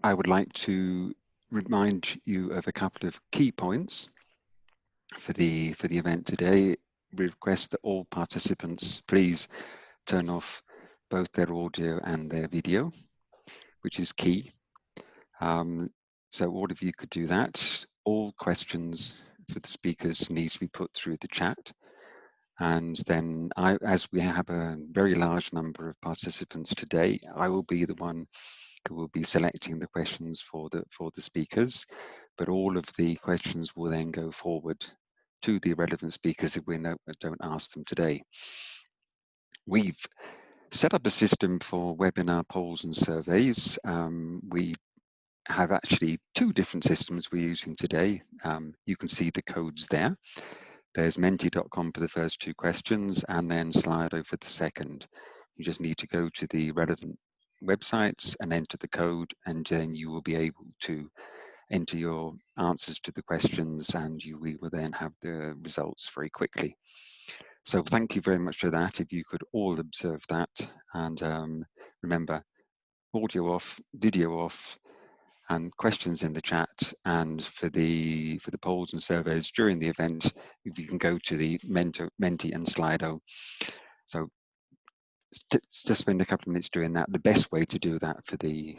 I would like to remind you of a couple of key points for the event today. We request that all participants please turn off both their audio and their video, which is key. So all of you could do that. All questions for the speakers need to be put through the chat. And then as we have a very large number of participants today, I will be the one who will be selecting the questions for the speakers, but all of the questions will then go forward to the relevant speakers if we don't ask them today. We've set up a system for webinar polls and surveys. We have actually two different systems we're using today. You can see the codes there. There's menti.com for the first two questions and then Slido for the second. You just need to go to the relevant websites and enter the code, and then you will be able to enter your answers to the questions, and we will then have the results very quickly. So thank you very much for that. If you could all observe that, and remember, audio off, video off, and questions in the chat. And for the polls and surveys during the event, if you can go to the Menti and Slido. So just spend a couple of minutes doing that. The best way to do that for the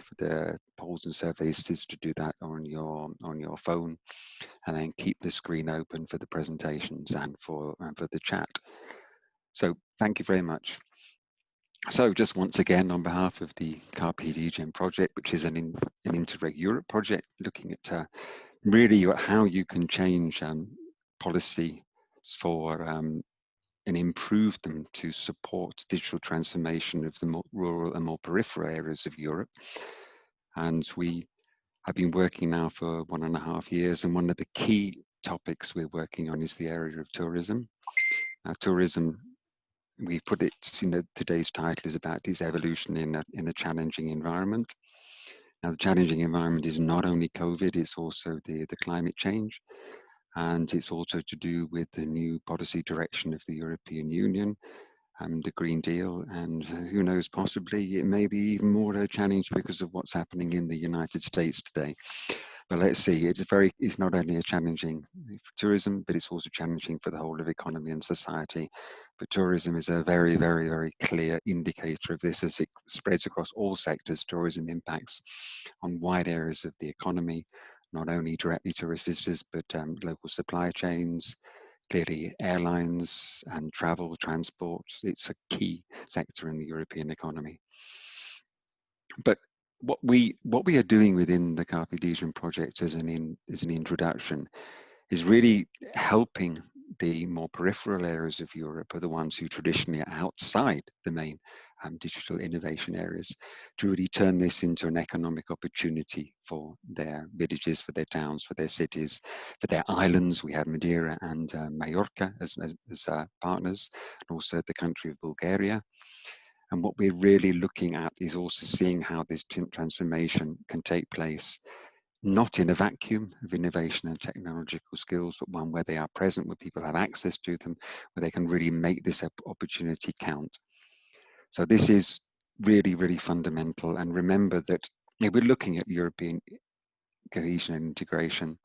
polls and surveys is to do that on your phone, and then keep the screen open for the presentations and for the chat. So thank you very much. So just once again, on behalf of the Carpe Diem project, which is an Interreg Europe project, looking at really how you can change policy for and improve them to support digital transformation of the more rural and more peripheral areas of Europe. And we have been working now for 1.5 years, and one of the key topics we're working on is the area of tourism. Now, tourism, we put it in today's title, is about its evolution in a challenging environment. Now, the challenging environment is not only COVID, it's also the climate change, and it's also to do with the new policy direction of the European Union, the Green Deal, and who knows, possibly it may be even more a challenge because of what's happening in the United States today. But let's see, it's not only a challenging for tourism, but it's also challenging for the whole of economy and society. But tourism is a very, very, very clear indicator of this. As it spreads across all sectors, tourism impacts on wide areas of the economy, not only directly tourist visitors, but local supply chains, clearly airlines and travel, transport. It's a key sector in the European economy. But what we are doing within the Carpe Diem project as an introduction is really helping the more peripheral areas of Europe, are the ones who traditionally are outside the main digital innovation areas, to really turn this into an economic opportunity for their villages, for their towns, for their cities, for their islands. We have Madeira and Mallorca as partners, and also the country of Bulgaria. And what we're really looking at is also seeing how this transformation can take place, not in a vacuum of innovation and technological skills, but one where they are present, where people have access to them, where they can really make this opportunity count. So this is really, really fundamental. And remember that if we're looking at European cohesion and integration,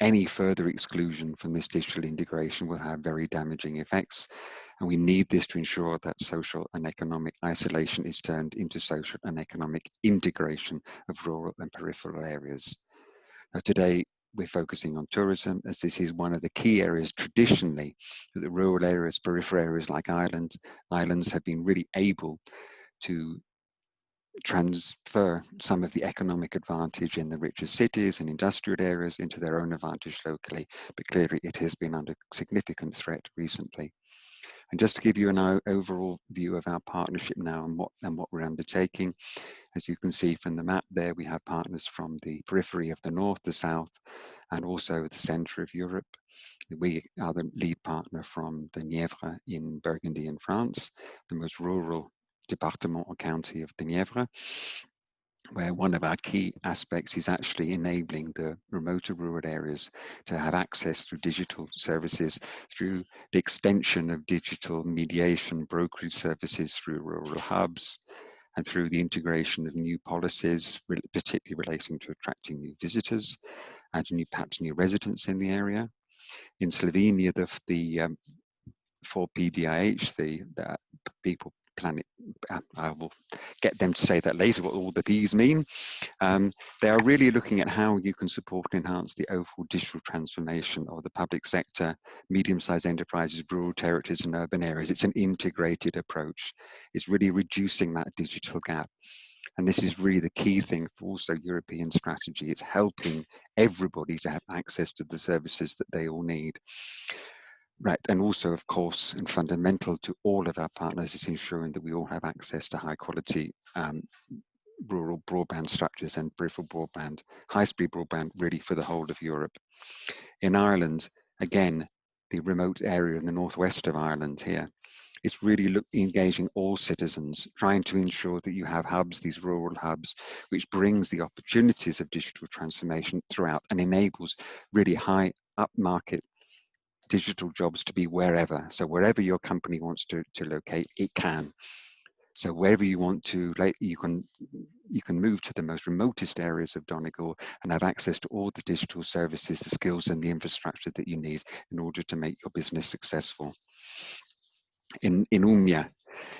any further exclusion from this digital integration will have very damaging effects. And we need this to ensure that social and economic isolation is turned into social and economic integration of rural and peripheral areas. Now, today, we're focusing on tourism, as this is one of the key areas traditionally that the rural areas, peripheral areas like islands have been really able to transfer some of the economic advantage in the richer cities and industrial areas into their own advantage locally, but clearly it has been under significant threat recently. And just to give you an overall view of our partnership now and what we're undertaking, as you can see from the map there, we have partners from the periphery of the north, the south, and also the center of Europe. We are the lead partner from the Nièvre in Burgundy in France, the most rural department or county of the Nièvre, where one of our key aspects is actually enabling the remoter rural areas to have access through digital services, through the extension of digital mediation brokerage services through rural hubs, and through the integration of new policies, particularly relating to attracting new visitors and perhaps new residents in the area. In Slovenia, for PDIH, the people, planet, I will get them to say that later, what all the P's mean. They are really looking at how you can support and enhance the overall digital transformation of the public sector, medium-sized enterprises, rural territories and urban areas. It's an integrated approach. It's really reducing that digital gap. And this is really the key thing for also European strategy. It's helping everybody to have access to the services that they all need. Right, and also, of course, and fundamental to all of our partners is ensuring that we all have access to high quality rural broadband structures and peripheral broadband, high-speed broadband, really for the whole of Europe. In Ireland, again, the remote area in the northwest of Ireland here, it's really engaging all citizens, trying to ensure that you have hubs, these rural hubs, which brings the opportunities of digital transformation throughout and enables really high upmarket digital jobs to be wherever. So wherever your company wants to locate, it can. So wherever you want to, you can move to the most remotest areas of Donegal and have access to all the digital services, the skills and the infrastructure that you need in order to make your business successful. In Umeå,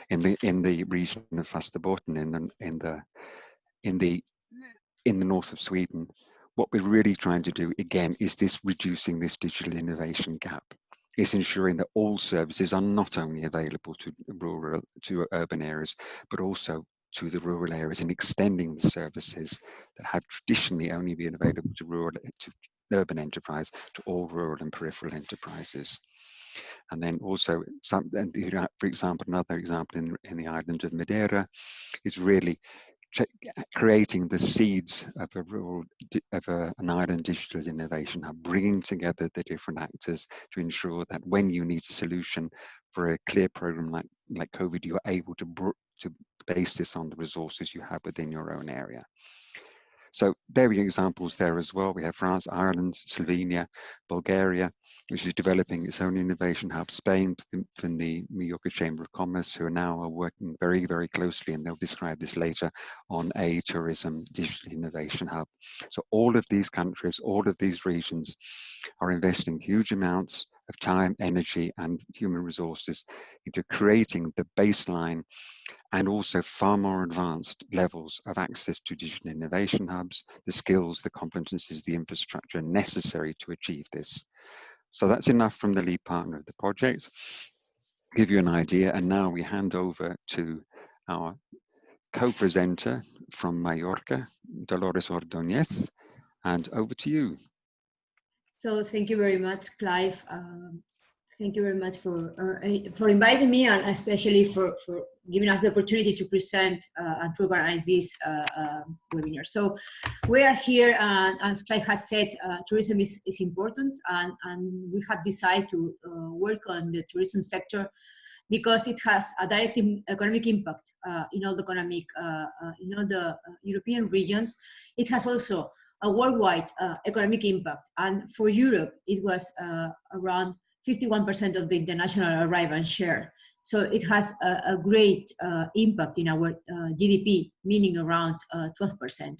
in the region of Västerbotten, in the north of Sweden, what we're really trying to do, again, is reducing this digital innovation gap. It's ensuring that all services are not only available to urban areas, but also to the rural areas, and extending the services that have traditionally only been available to urban enterprise to all rural and peripheral enterprises. And then also, for example, another example in the island of Madeira is really creating the seeds of an island digital innovation hub, bringing together the different actors to ensure that when you need a solution for a clear program like COVID, you're able to base this on the resources you have within your own area. So there are examples there as well. We have France, Ireland, Slovenia, Bulgaria, which is developing its own innovation hub, Spain from the Mallorca Chamber of Commerce, who are now working very, very closely, and they'll describe this later, on a tourism digital innovation hub. So all of these countries, all of these regions are investing huge amounts of time, energy, and human resources into creating the baseline and also far more advanced levels of access to digital innovation hubs, the skills, the competencies, the infrastructure necessary to achieve this. So that's enough from the lead partner of the project. Give you an idea, and now we hand over to our co-presenter from Mallorca, Dolores Ordóñez, and over to you. So thank you very much, Clive. Thank you very much for inviting me, and especially for giving us the opportunity to present and to organize this webinar. So we are here, and as Clive has said, tourism is important, and we have decided to work on the tourism sector because it has a direct economic impact in all the European regions. It has also a worldwide economic impact, and for Europe, it was around 51% of the international arrival share. So it has a great impact in our GDP, meaning around 12%.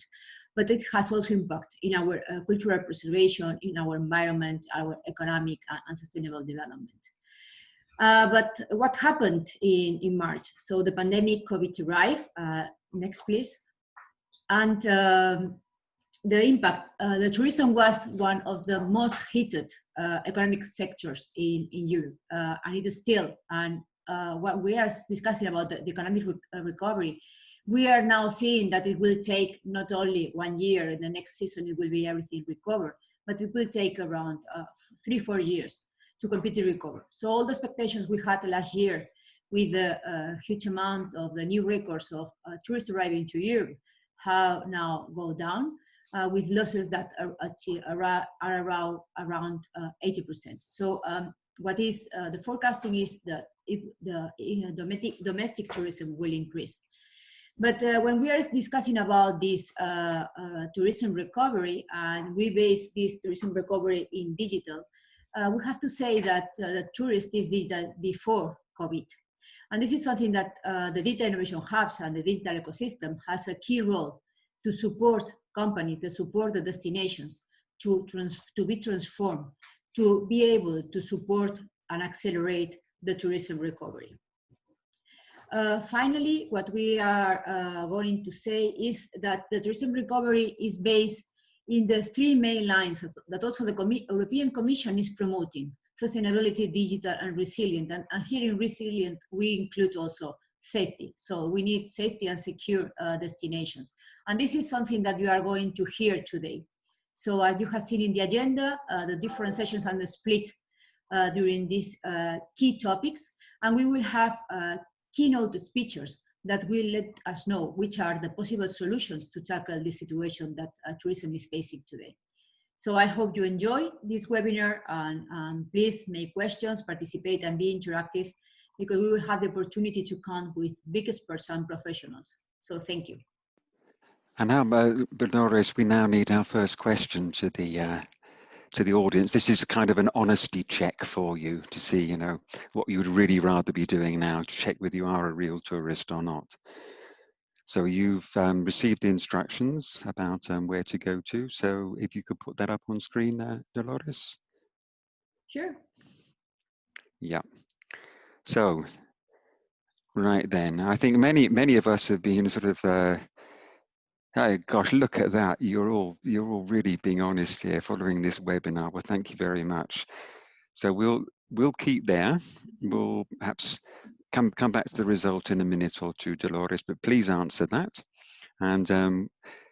But it has also impact in our cultural preservation, in our environment, our economic and sustainable development. But what happened in March? So the pandemic COVID arrived, next please. And the impact, the tourism was one of the most heated economic sectors in Europe, and it is still. And what we are discussing about the economic recovery, we are now seeing that it will take not only 1 year, in the next season it will be everything recovered, but it will take around 3-4 years to completely recover. So all the expectations we had last year with the huge amount of the new records of tourists arriving to Europe have now go down. With losses that are around 80%. So what is the forecasting is that the domestic tourism will increase. But when we are discussing about this tourism recovery, and we base this tourism recovery in digital, we have to say that the tourist is digital before COVID. And this is something that the Digital Innovation Hubs and the digital ecosystem has a key role to support companies, to support the destinations, to be transformed, to be able to support and accelerate the tourism recovery. Finally, what we are going to say is that the tourism recovery is based in the three main lines that also the European Commission is promoting: sustainability, digital, and resilient. And here in resilient, we include also safety. So we need safety and secure destinations. And this is something that you are going to hear today. So as you have seen in the agenda, the different sessions are split during these key topics. And we will have keynote speakers that will let us know which are the possible solutions to tackle the situation that tourism is facing today. So I hope you enjoy this webinar, and please make questions, participate, and be interactive, because we will have the opportunity to come with big experts and professionals. So thank you. And now, Dolores, we now need our first question to the audience. This is kind of an honesty check for you to see, you know, what you would really rather be doing now, to check whether you are a real tourist or not. So you've received the instructions about where to go to. So if you could put that up on screen, Dolores. Sure. Yeah. So, right then, I think many of us have been sort of, oh gosh, look at that. You're all really being honest here following this webinar. Well, thank you very much. So we'll keep there. We'll perhaps come back to the result in a minute or two, Dolores, but please answer that. And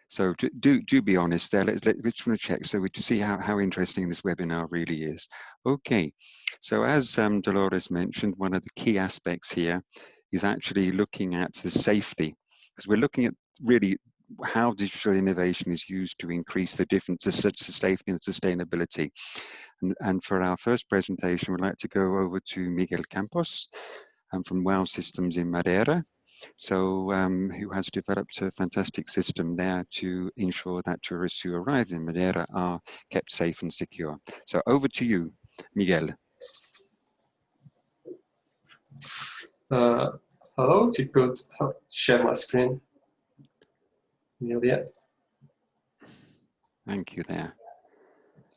so do be honest there. Let's want to check so we to see how interesting this webinar really is. Okay, so as Dolores mentioned, one of the key aspects here is actually looking at the safety, because we're looking at really how digital innovation is used to increase the differences such as safety and sustainability. And for our first presentation, we'd like to go over to Miguel Campos from WOW Systems in Madeira. So who has developed a fantastic system there to ensure that tourists who arrive in Madeira are kept safe and secure. So over to you, Miguel. Hello, if you could share my screen. Emilia. Thank you there.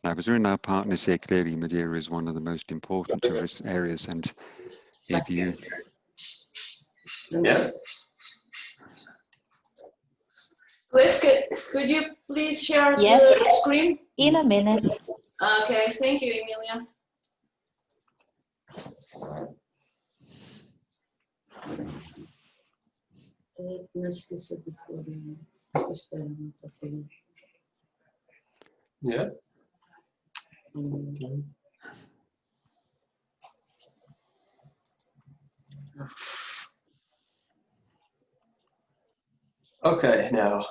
Now, because we're in our partners here, clearly Madeira is one of the most important tourist areas, and if you... Yeah. Cliff, could you please share Yes, the screen? in a minute. Okay, thank you, Emilia. Yeah. Okay, now,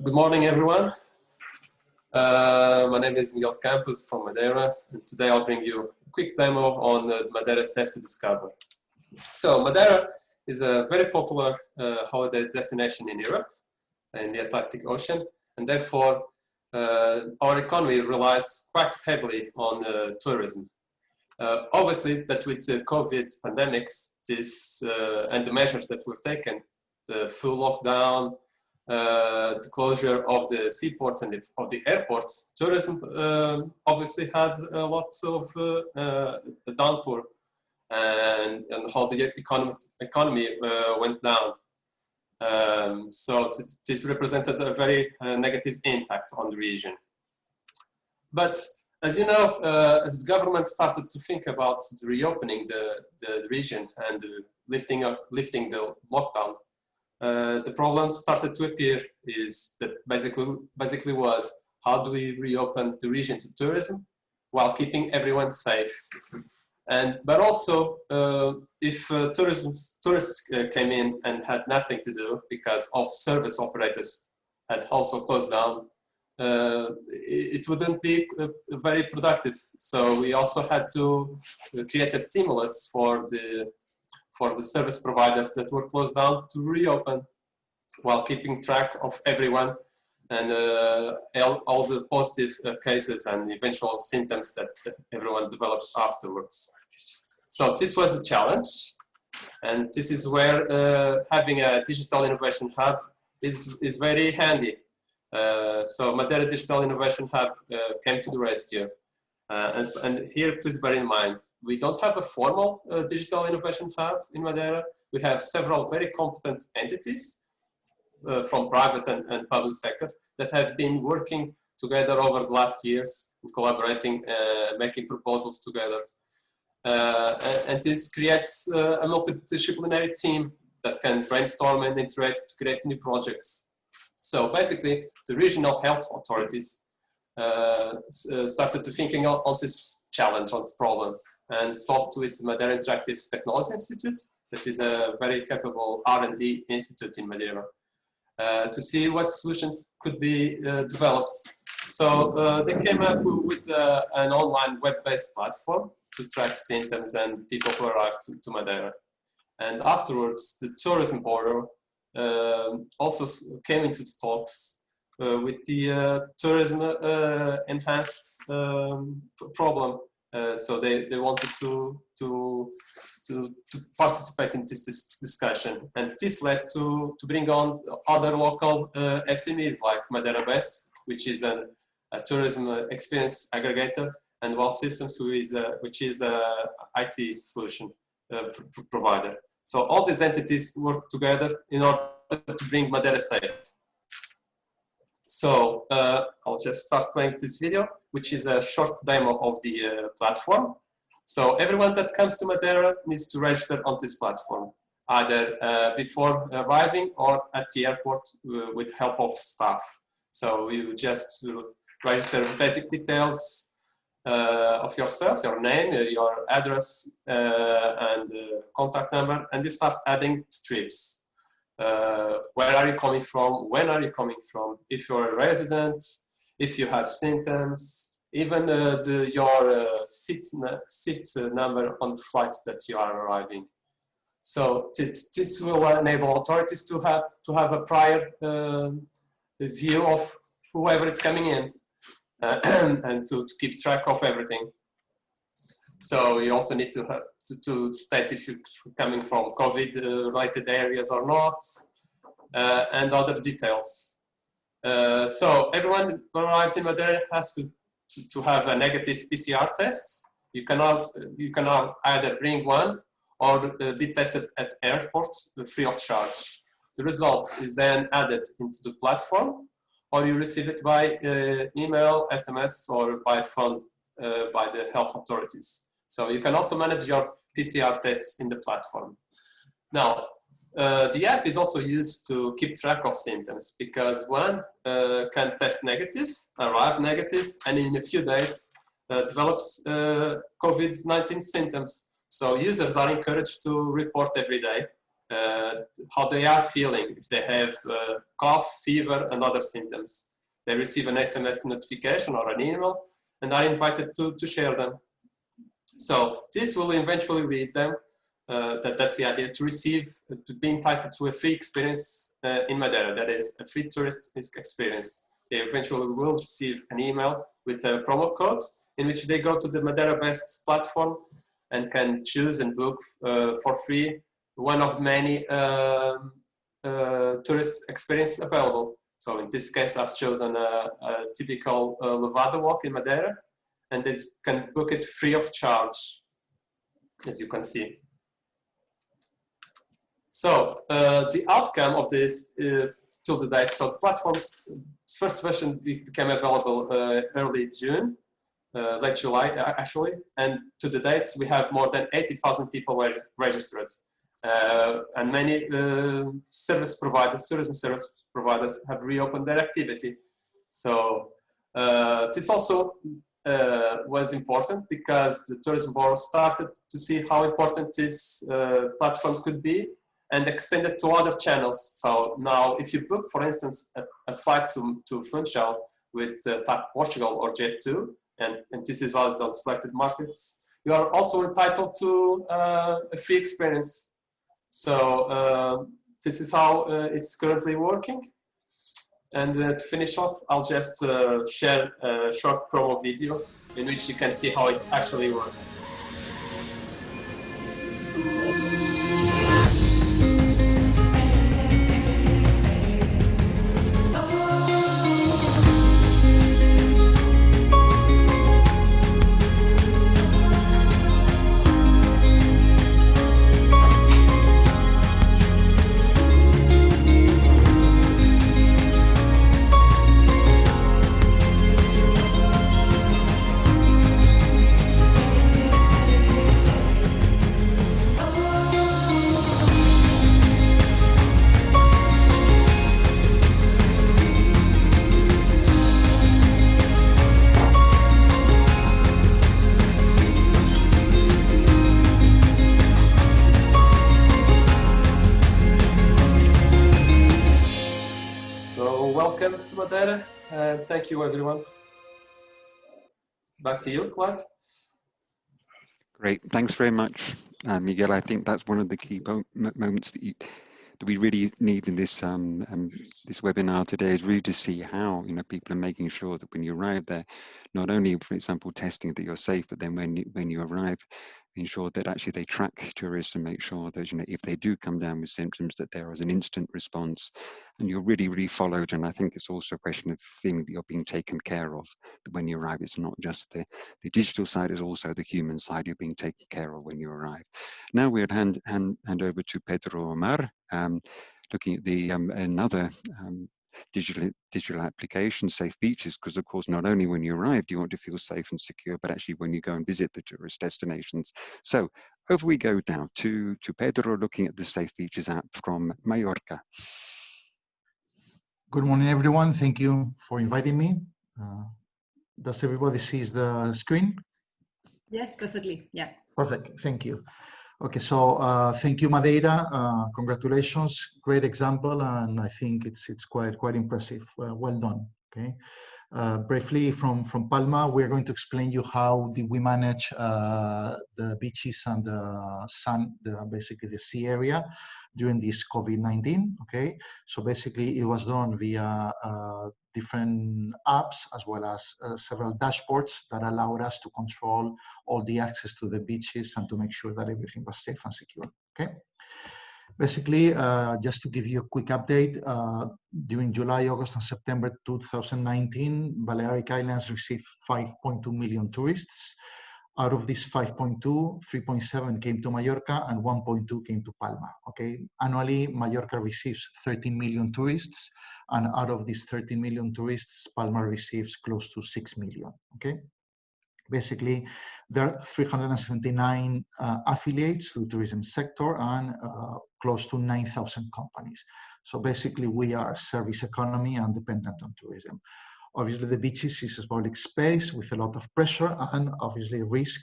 good morning, everyone. My name is Miguel Campos from Madeira, and today I'll bring you a quick demo on Madeira Safety Discover. So, Madeira is a very popular holiday destination in Europe, in the Atlantic Ocean, and therefore our economy relies quite heavily on tourism. Obviously, that with the COVID pandemics, and the measures that were taken, the full lockdown, the closure of the seaports and of the airports, tourism obviously had a lot of a downpour, and how the economy went down. So this represented a very negative impact on the region. But as you know, as the government started to think about reopening the region and lifting the lockdown, the problem started to appear is that basically was, how do we reopen the region to tourism while keeping everyone safe? But also, if tourists came in and had nothing to do because of service operators had also closed down, it wouldn't be very productive. So we also had to create a stimulus for the service providers that were closed down to reopen while keeping track of everyone and all the positive cases and eventual symptoms that everyone develops afterwards. So this was the challenge. And this is where having a digital innovation hub is very handy. So Madeira Digital Innovation Hub came to the rescue. And here, please bear in mind, we don't have a formal digital innovation hub in Madeira. We have several very competent entities from private and public sector that have been working together over the last years, collaborating, making proposals together. And this creates a multidisciplinary team that can brainstorm and iterate to create new projects. So basically, the regional health authorities started to thinking on this challenge, on this problem, and talked with Madeira Interactive Technology Institute, that is a very capable R&D institute in Madeira, to see what solution could be developed. So they came up with an online web-based platform to track symptoms and people who arrived to Madeira. And afterwards, the tourism bureau also came into the talks with the tourism enhanced problem. So they wanted to participate in this discussion, and this led to bring on other local SMEs like Madeira Best, which is a tourism experience aggregator, and WOW Systems, which is a IT solution provider. So all these entities work together in order to bring Madeira safe. So I'll just start playing this video, which is a short demo of the platform. So everyone that comes to Madeira needs to register on this platform, either before arriving or at the airport with help of staff. So you just register basic details of yourself, your name, your address, and contact number, and you start adding trips. Where are you coming from? When are you coming from? If you're a resident, if you have symptoms, even your seat number on the flight that you are arriving. So this will enable authorities to have a prior view of whoever is coming in and to keep track of everything. So you also need to state if you're coming from COVID-related areas or not, and other details. So everyone who arrives in Madeira has to have a negative PCR test. You can either bring one or be tested at airport free of charge. The result is then added into the platform, or you receive it by email, SMS, or by phone by the health authorities. So you can also manage your PCR tests in the platform. Now, the app is also used to keep track of symptoms, because one can test negative, arrive negative, and in a few days develops COVID-19 symptoms. So users are encouraged to report every day how they are feeling. If they have cough, fever, and other symptoms, they receive an SMS notification or an email and are invited to share them. So this will eventually lead them, that's the idea, to be entitled to a free experience in Madeira, that is a free tourist experience. They eventually will receive an email with a promo code in which they go to the Madeira Best platform and can choose and book for free one of many tourist experiences available. So in this case, I've chosen a typical Levada walk in Madeira, and they can book it free of charge, as you can see. So the outcome of this till the date, so the platform's first version became available early June, late July actually, and to the date we have more than 80,000 people registered. And many tourism service providers have reopened their activity. So this also was important because the tourism board started to see how important this platform could be and extended to other channels. So now if you book, for instance, a flight to Funchal with TAP Portugal or Jet2, and this is valid on selected markets, you are also entitled to a free experience. So this is how it's currently working. And to finish off, I'll just share a short promo video in which you can see how it actually works. So welcome to Madeira, and thank you everyone. Back to you, Clive. Great, thanks very much, Miguel. I think that's one of the key moments that we really need in this this webinar today, is really to see how people are making sure that when you arrive there, not only, for example, testing that you're safe, but then when you arrive, ensure that actually they track tourists and make sure that if they do come down with symptoms, that there is an instant response and you're really followed. And I think it's also a question of feeling that you're being taken care of, that when you arrive, it's not just the digital side, it's also the human side. You're being taken care of when you arrive. Now we'll hand over to Pedro Omar, looking at the another digital application, Safe Beaches, because of course not only when you arrive do you want to feel safe and secure, but actually when you go and visit the tourist destinations. So over we go now to Pedro, looking at the Safe Beaches app from Mallorca. Good morning, everyone. Thank you for inviting me. Does everybody see the screen? Yes, perfectly. Yeah. Perfect. Thank you. Okay, so thank you, Madeira. Congratulations, great example, and I think it's quite impressive. Well done. Okay. Briefly from Palma, we're going to explain you how did we manage the beaches and the sun, basically the sea area during this COVID-19. Okay, so basically it was done via different apps as well as several dashboards that allowed us to control all the access to the beaches and to make sure that everything was safe and secure. Okay. Basically, just to give you a quick update, during July, August, and September 2019, Balearic Islands received 5.2 million tourists. Out of these 5.2, 3.7 came to Mallorca and 1.2 came to Palma. Okay, annually, Mallorca receives 13 million tourists, and out of these 13 million tourists, Palma receives close to 6 million. Okay. Basically, there are 379 affiliates to the tourism sector and close to 9,000 companies. So basically, we are a service economy and dependent on tourism. Obviously, the beaches is a public space with a lot of pressure and obviously risk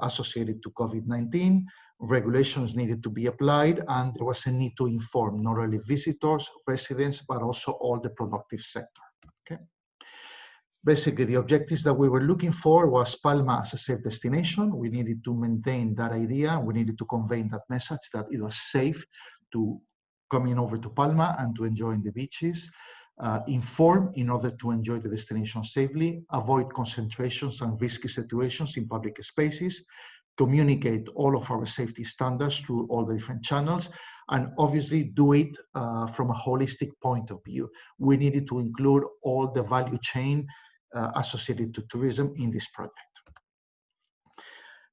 associated to COVID-19. Regulations needed to be applied, and there was a need to inform not only visitors, residents, but also all the productive sector. Okay. Basically, the objectives that we were looking for was Palma as a safe destination. We needed to maintain that idea. We needed to convey that message that it was safe to coming over to Palma and to enjoy the beaches. Inform in order to enjoy the destination safely, avoid concentrations and risky situations in public spaces, communicate all of our safety standards through all the different channels, and obviously do it from a holistic point of view. We needed to include all the value chain associated to tourism in this project.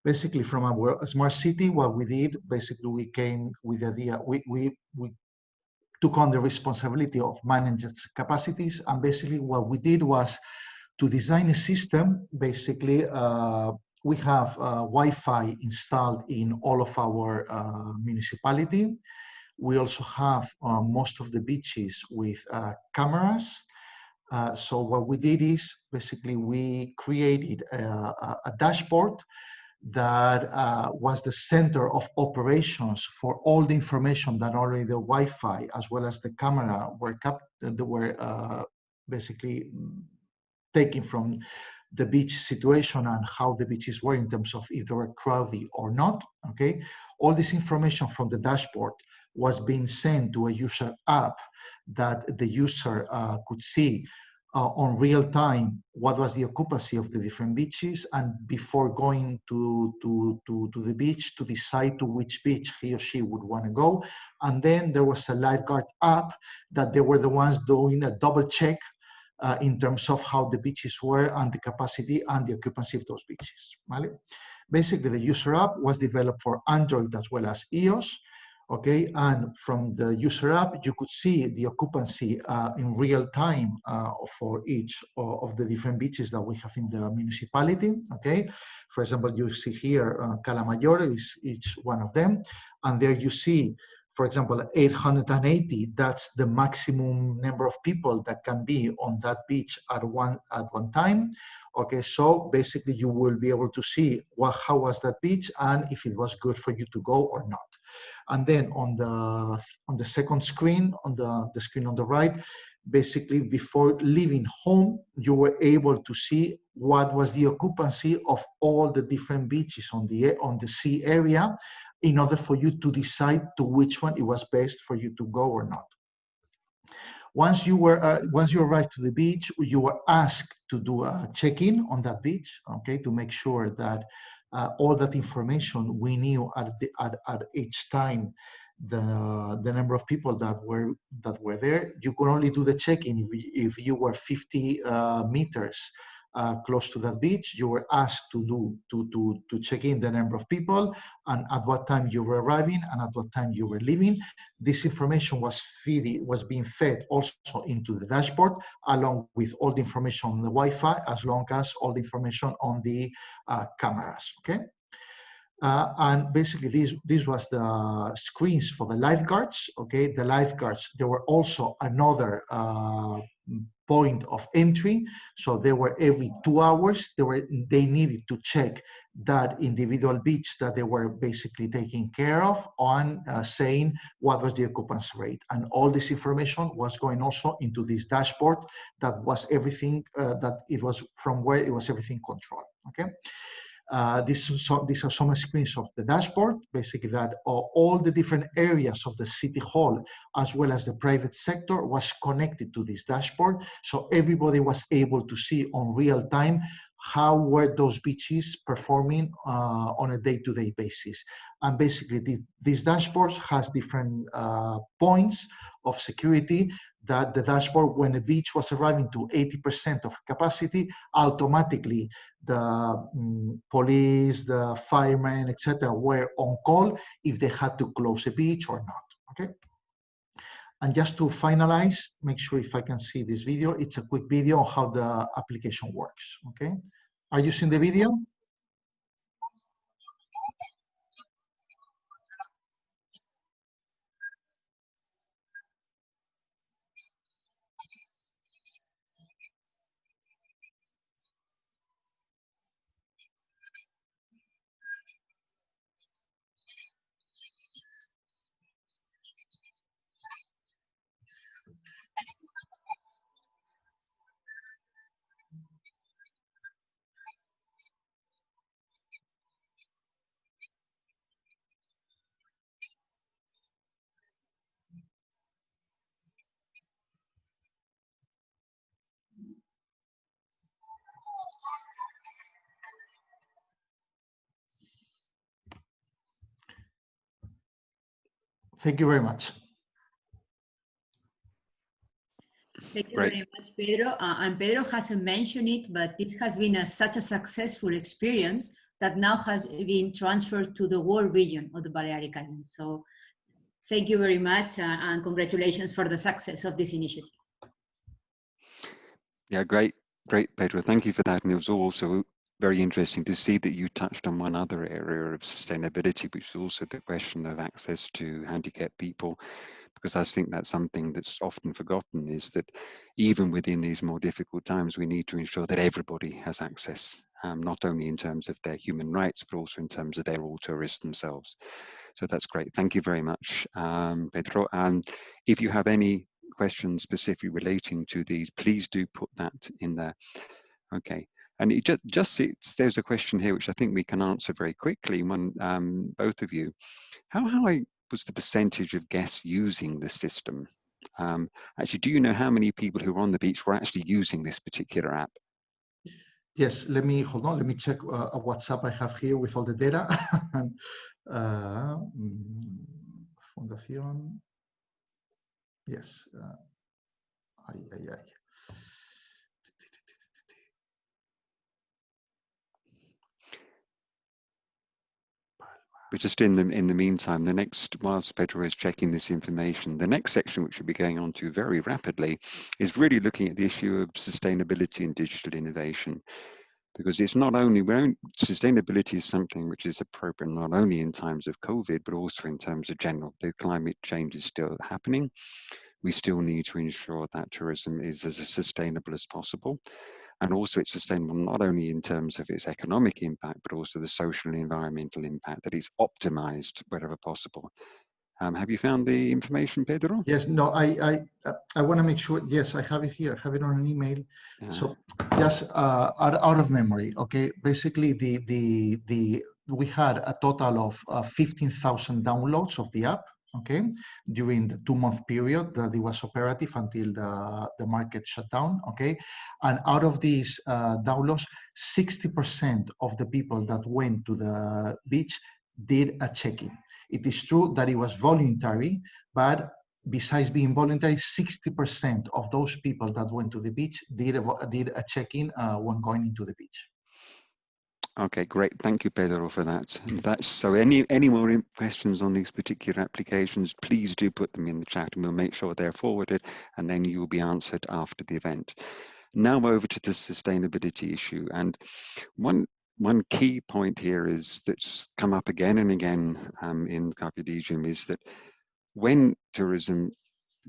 Basically, from our smart city, what we did, basically we came with the idea, we took on the responsibility of managing capacities, and basically what we did was to design a system. Basically, we have Wi-Fi installed in all of our municipality. We also have most of the beaches with cameras. So what we did is basically we created a dashboard that was the center of operations for all the information that already the Wi-Fi as well as the camera were basically taken from the beach situation and how the beaches were in terms of if they were crowded or not. Okay, all this information from the dashboard was being sent to a user app that the user could see on real time what was the occupancy of the different beaches, and before going to the beach to decide to which beach he or she would want to go. And then there was a lifeguard app that they were the ones doing a double check in terms of how the beaches were and the capacity and the occupancy of those beaches. Vale? Basically, the user app was developed for Android as well as iOS. Okay, and from the user app, you could see the occupancy in real time for each of the different beaches that we have in the municipality. Okay, for example, you see here Cala Mayor is each one of them, and there you see, for example, 880. That's the maximum number of people that can be on that beach at one time. Okay, so basically you will be able to see how was that beach and if it was good for you to go or not. And then on the second screen, on the screen on the right, basically before leaving home, you were able to see what was the occupancy of all the different beaches on the sea area, in order for you to decide to which one it was best for you to go or not. Once you arrived to the beach, you were asked to do a check-in on that beach, okay, to make sure that all that information we knew at each time, the number of people that were there. You could only do the check-in if you were 50 meters close to that beach. You were asked to check in the number of people and at what time you were arriving and at what time you were leaving. This information was being fed also into the dashboard, along with all the information on the Wi-Fi, as long as all the information on the cameras. Okay. And basically, this was the screens for the lifeguards. Okay, the lifeguards. There were also another point of entry, so they were every 2 hours. They needed to check that individual beach that they were basically taking care of on saying what was the occupancy rate, and all this information was going also into this dashboard. That was everything. That it was from where it was everything controlled. Okay. These are some screens of the dashboard, basically that all the different areas of the city hall, as well as the private sector, was connected to this dashboard. So everybody was able to see on real time how were those beaches performing on a day-to-day basis. And basically this dashboard has different points of security, that the dashboard, when a beach was arriving to 80% of capacity, automatically the police, the firemen, etc., were on call if they had to close a beach or not. Okay. And just to finalize, make sure if I can see this video, it's a quick video on how the application works. Okay. Are you seeing the video? Thank you very much. Thank you Great. very much, Pedro. And Pedro hasn't mentioned it, but it has been such a successful experience that now has been transferred to the whole region of the Balearic Islands. So thank you very much, and congratulations for the success of this initiative. Yeah, great, Pedro. Thank you for that. And it was also very interesting to see that you touched on one other area of sustainability, which is also the question of access to handicapped people, because I think that's something that's often forgotten, is that even within these more difficult times, we need to ensure that everybody has access, not only in terms of their human rights, but also in terms of they're all tourists themselves. So that's great. Thank you very much, Pedro. And if you have any questions specifically relating to these, please do put that in there. Okay. And it there's a question here which I think we can answer very quickly. One, both of you, how high was the percentage of guests using the system? Actually, do you know how many people who were on the beach were actually using this particular app? Yes, hold on. Let me check a WhatsApp I have here with all the data. Fundación. Yes. But just in the meantime, whilst Pedro is checking this information, the next section, which we'll be going on to very rapidly, is really looking at the issue of sustainability and digital innovation. Because it's not only, sustainability is something which is appropriate not only in times of COVID, but also in terms of general. The climate change is still happening. We still need to ensure that tourism is as sustainable as possible. And also it's sustainable not only in terms of its economic impact, but also the social and environmental impact, that is optimized wherever possible. Have you found the information, Pedro? Yes, no, I want to make sure. Yes, I have it here. I have it on an email. Yeah. So just out of memory, okay. Basically, we had a total of 15,000 downloads of the app, okay, during the 2-month period that it was operative until the market shut down, okay. And out of these downloads, 60% of the people that went to the beach did a check-in. It is true that it was voluntary, but besides being voluntary, 60% of those people that went to the beach did a check-in when going into the beach. Okay, great. Thank you, Pedro, for that. And that's so. Any more questions on these particular applications, please do put them in the chat, and we'll make sure they're forwarded, and then you will be answered after the event. Now over to the sustainability issue, and one key point here is that's come up again and again in Carpe Diem is that when tourism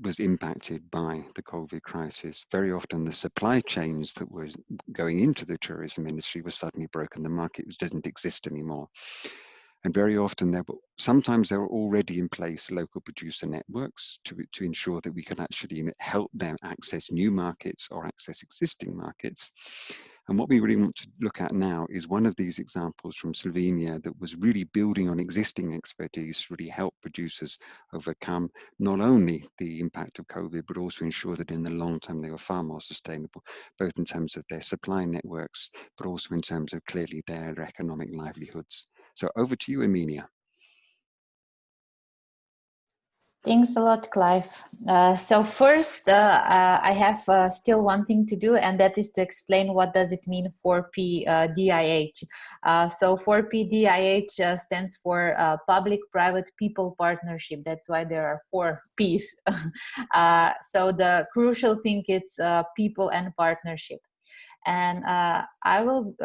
was impacted by the COVID crisis, very often the supply chains that were going into the tourism industry were suddenly broken. The market didn't exist anymore. And very often sometimes there were already in place local producer networks to ensure that we can actually help them access new markets or access existing markets. And what we really want to look at now is one of these examples from Slovenia that was really building on existing expertise to really help producers overcome not only the impact of COVID, but also ensure that in the long term they were far more sustainable, both in terms of their supply networks, but also in terms of clearly their economic livelihoods. So over to you, Emilia. Thanks a lot, Clive. So first, I have still one thing to do, and that is to explain what does it mean 4P DIH. So 4P DIH stands for Public-Private People Partnership. That's why there are 4 Ps. So the crucial thing is people and partnership. And I will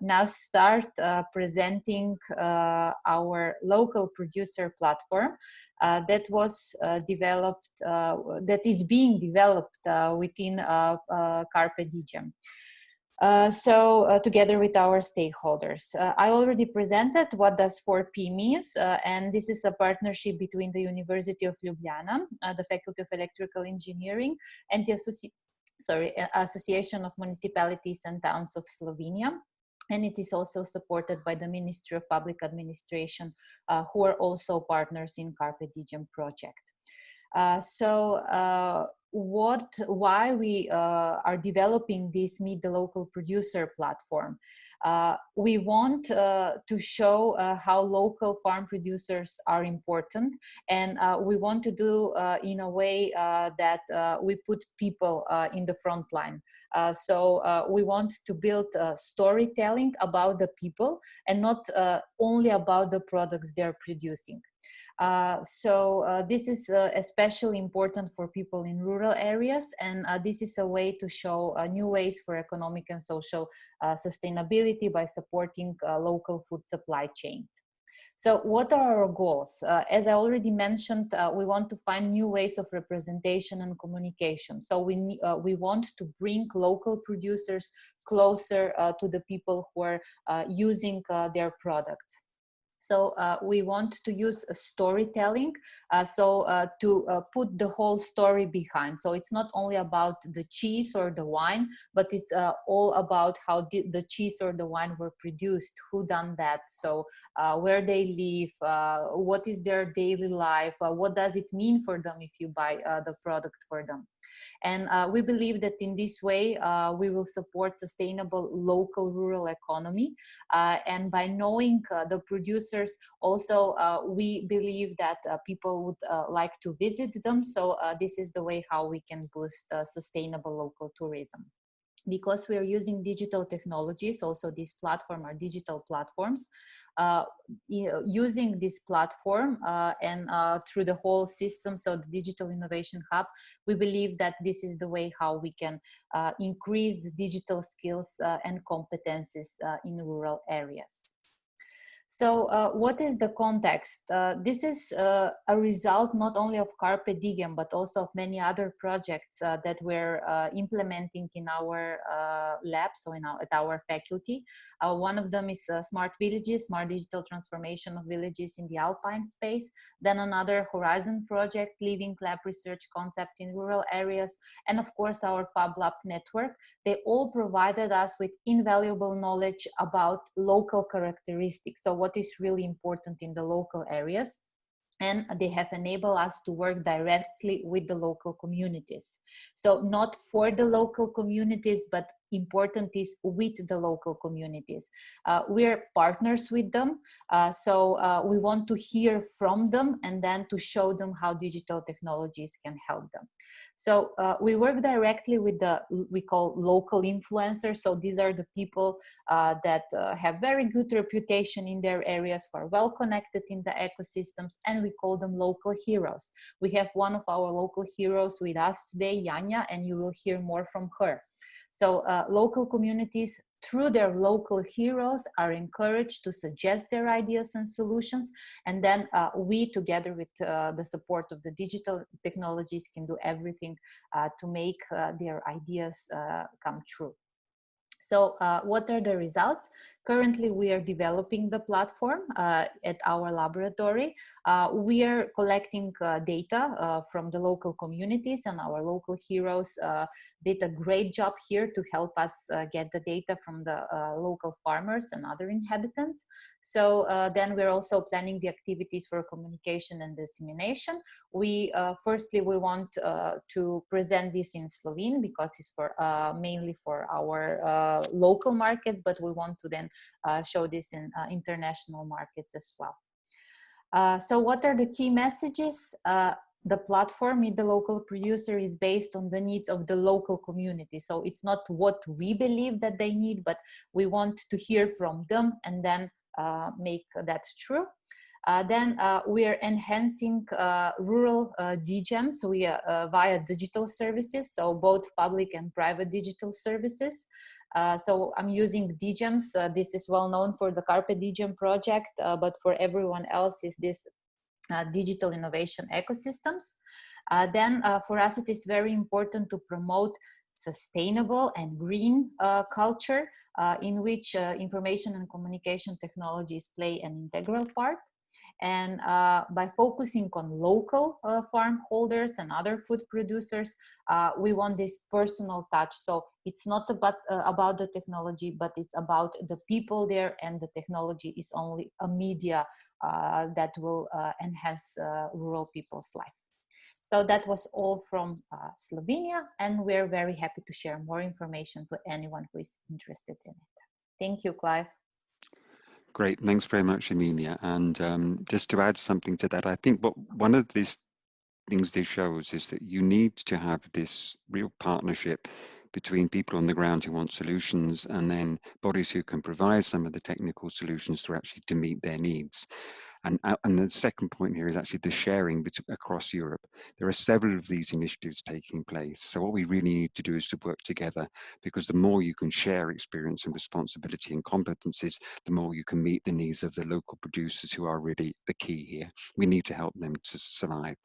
now start presenting our local producer platform that was developed, that is being developed within Carpe Diem. Together with our stakeholders. I already presented what does 4P means, and this is a partnership between the University of Ljubljana, the Faculty of Electrical Engineering, and the Association of Municipalities and Towns of Slovenia. And it is also supported by the Ministry of Public Administration, who are also partners in Carpe Diem project. Why we are developing this Meet the Local Producer platform? We want to show how local farm producers are important, and we want to do in a way that we put people in the front line. We want to build storytelling about the people and not only about the products they're producing. This is especially important for people in rural areas, and this is a way to show new ways for economic and social sustainability by supporting local food supply chains. So what are our goals? As I already mentioned, we want to find new ways of representation and communication. So we want to bring local producers closer to the people who are using their products. So we want to use storytelling, to put the whole story behind. So it's not only about the cheese or the wine, but it's all about how the cheese or the wine were produced, who done that, so where they live, what is their daily life, what does it mean for them if you buy the product for them. And we believe that in this way, we will support sustainable local rural economy. And by knowing the producers, also we believe that people would like to visit them. So this is the way how we can boost sustainable local tourism. Because we are using digital technologies, also this platform are digital platforms, using this platform and through the whole system, so the Digital Innovation Hub, we believe that this is the way how we can increase the digital skills and competencies in rural areas. So what is the context? This is a result not only of Carpe Diem, but also of many other projects that we're implementing in our lab, so at our faculty. One of them is Smart Villages, Smart Digital Transformation of Villages in the Alpine Space. Then another Horizon project, Living Lab Research Concept in Rural Areas. And of course, our Fab Lab network. They all provided us with invaluable knowledge about local characteristics. So what is really important in the local areas, and they have enabled us to work directly with the local communities. So not for the local communities, but important is with the local communities. We're partners with them, so we want to hear from them and then to show them how digital technologies can help them. So we work directly with we call local influencers. So these are the people that have very good reputation in their areas, who are well connected in the ecosystems, and we call them local heroes. We have one of our local heroes with us today, Yanya, and you will hear more from her. So local communities, through their local heroes, are encouraged to suggest their ideas and solutions. And then we, together with the support of the digital technologies, can do everything to make their ideas come true. So what are the results? Currently, we are developing the platform at our laboratory. We are collecting data from the local communities, and our local heroes did a great job here to help us get the data from the local farmers and other inhabitants. So then we're also planning the activities for communication and dissemination. Firstly, we want to present this in Slovene because it's for mainly for our local markets, but we want to then show this in international markets as well. So what are the key messages? The platform Meet the Local Producer is based on the needs of the local community. So it's not what we believe that they need, but we want to hear from them and then make that true. Then we are enhancing rural DGEMs via digital services, so both public and private digital services. So I'm using DGEMs. This is well known for the Carpe Diem project, but for everyone else is this digital innovation ecosystems. Then for us, it is very important to promote sustainable and green culture in which information and communication technologies play an integral part. And by focusing on local farm holders and other food producers, we want this personal touch. So it's not about the technology, but it's about the people there, and the technology is only a media that will enhance rural people's life. So that was all from Slovenia, and we're very happy to share more information to anyone who is interested in it. Thank you, Clive. Great, thanks very much, Emilia. And just to add something to that, I think one of these things this shows is that you need to have this real partnership between people on the ground who want solutions and then bodies who can provide some of the technical solutions to meet their needs. And the second point here is actually the sharing across Europe. There are several of these initiatives taking place. So what we really need to do is to work together, because the more you can share experience and responsibility and competencies, the more you can meet the needs of the local producers, who are really the key here. We need to help them to survive.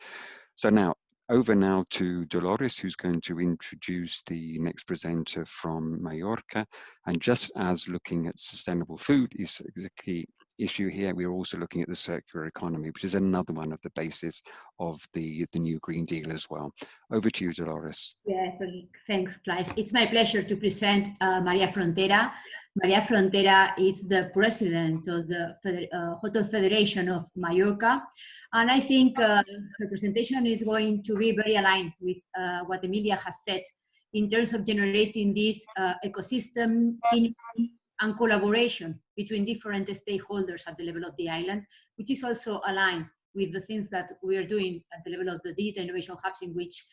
So now, over now to Dolores, who's going to introduce the next presenter from Mallorca. And just as looking at sustainable food is the key issue here, we're also looking at the circular economy, which is another one of the bases of the new Green Deal as well. Over to you, Dolores. Yeah, thanks, Clive. It's my pleasure to present Maria Frontera. Maria Frontera is the president of the Hotel Federation of Mallorca. And I think her presentation is going to be very aligned with what Emilia has said in terms of generating this ecosystem synergy and collaboration between different stakeholders at the level of the island, which is also aligned with the things that we are doing at the level of the digital innovation hubs, in which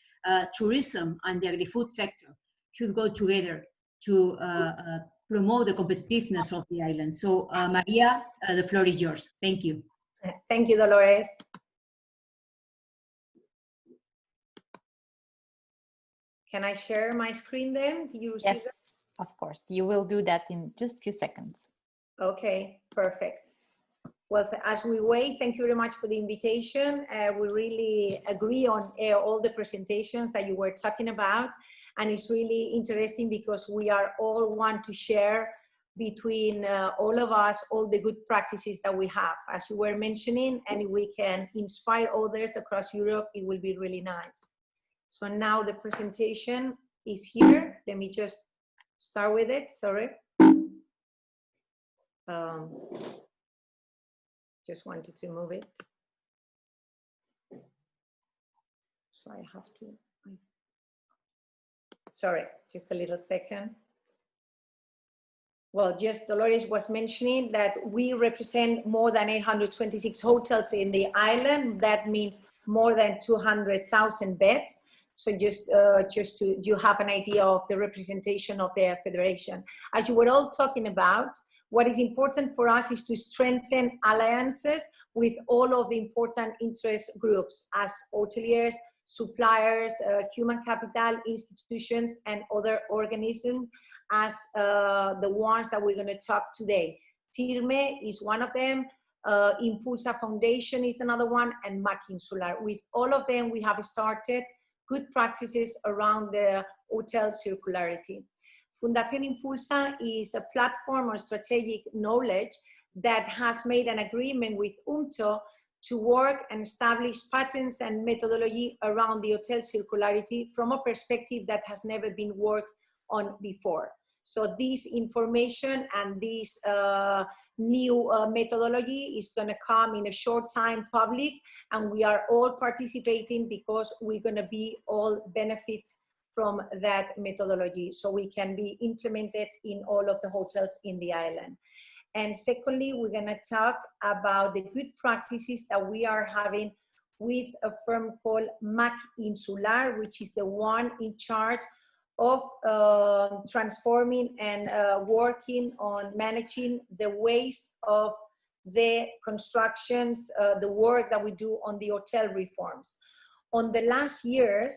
tourism and the agri-food sector should go together to promote the competitiveness of the island. So Maria, the floor is yours. Thank you. Thank you, Dolores. Can I share my screen then? Do you see that? Yes, of course. You will do that in just a few seconds. Okay, perfect. Well, as we wait, thank you very much for the invitation. We really agree on all the presentations that you were talking about. And it's really interesting because we are all want to share between all of us, all the good practices that we have, as you were mentioning, and if we can inspire others across Europe, it will be really nice. So now the presentation is here. Let me just start with it, sorry. Just wanted to move it. So I have to, sorry, just a little second. Well, just Dolores was mentioning that we represent more than 826 hotels in the island. That means more than 200,000 beds. So just to you have an idea of the representation of the federation. As you were all talking about, what is important for us is to strengthen alliances with all of the important interest groups as hoteliers, suppliers, human capital institutions, and other organisms as the ones that we're going to talk today. TIRME is one of them, Impulsa Foundation is another one, and MAC Insular. With all of them, we have started good practices around the hotel circularity. Fundación Impulsa is a platform or strategic knowledge that has made an agreement with UMTO to work and establish patterns and methodology around the hotel circularity from a perspective that has never been worked on before. So this information and this new methodology is going to come in a short time public, and we are all participating because we're going to be all benefit from that methodology, so we can be implemented in all of the hotels in the island. And secondly, we're going to talk about the good practices that we are having with a firm called MAC Insular, which is the one in charge of transforming and working on managing the waste of the constructions, the work that we do on the hotel reforms. On the last years,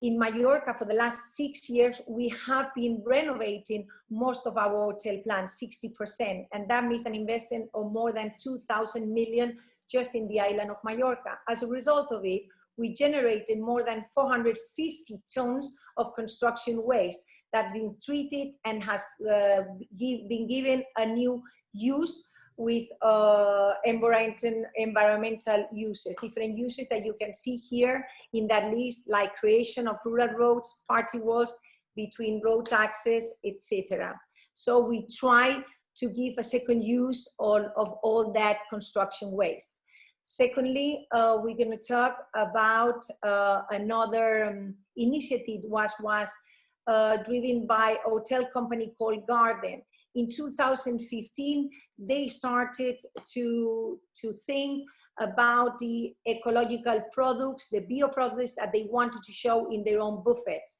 in Mallorca, for the last 6 years, we have been renovating most of our hotel plans, 60%, and that means an investment of more than 2,000 million just in the island of Mallorca. As a result of it, we generated more than 450 tons of construction waste that's been treated and has been given a new use with environmental uses, different uses that you can see here in that list, like creation of rural roads, party walls between road access, etc. So we try to give a second use of all that construction waste. Secondly, we're going to talk about another initiative was driven by a hotel company called Garden. In 2015, they started to think about the ecological products, the bioproducts that they wanted to show in their own buffets.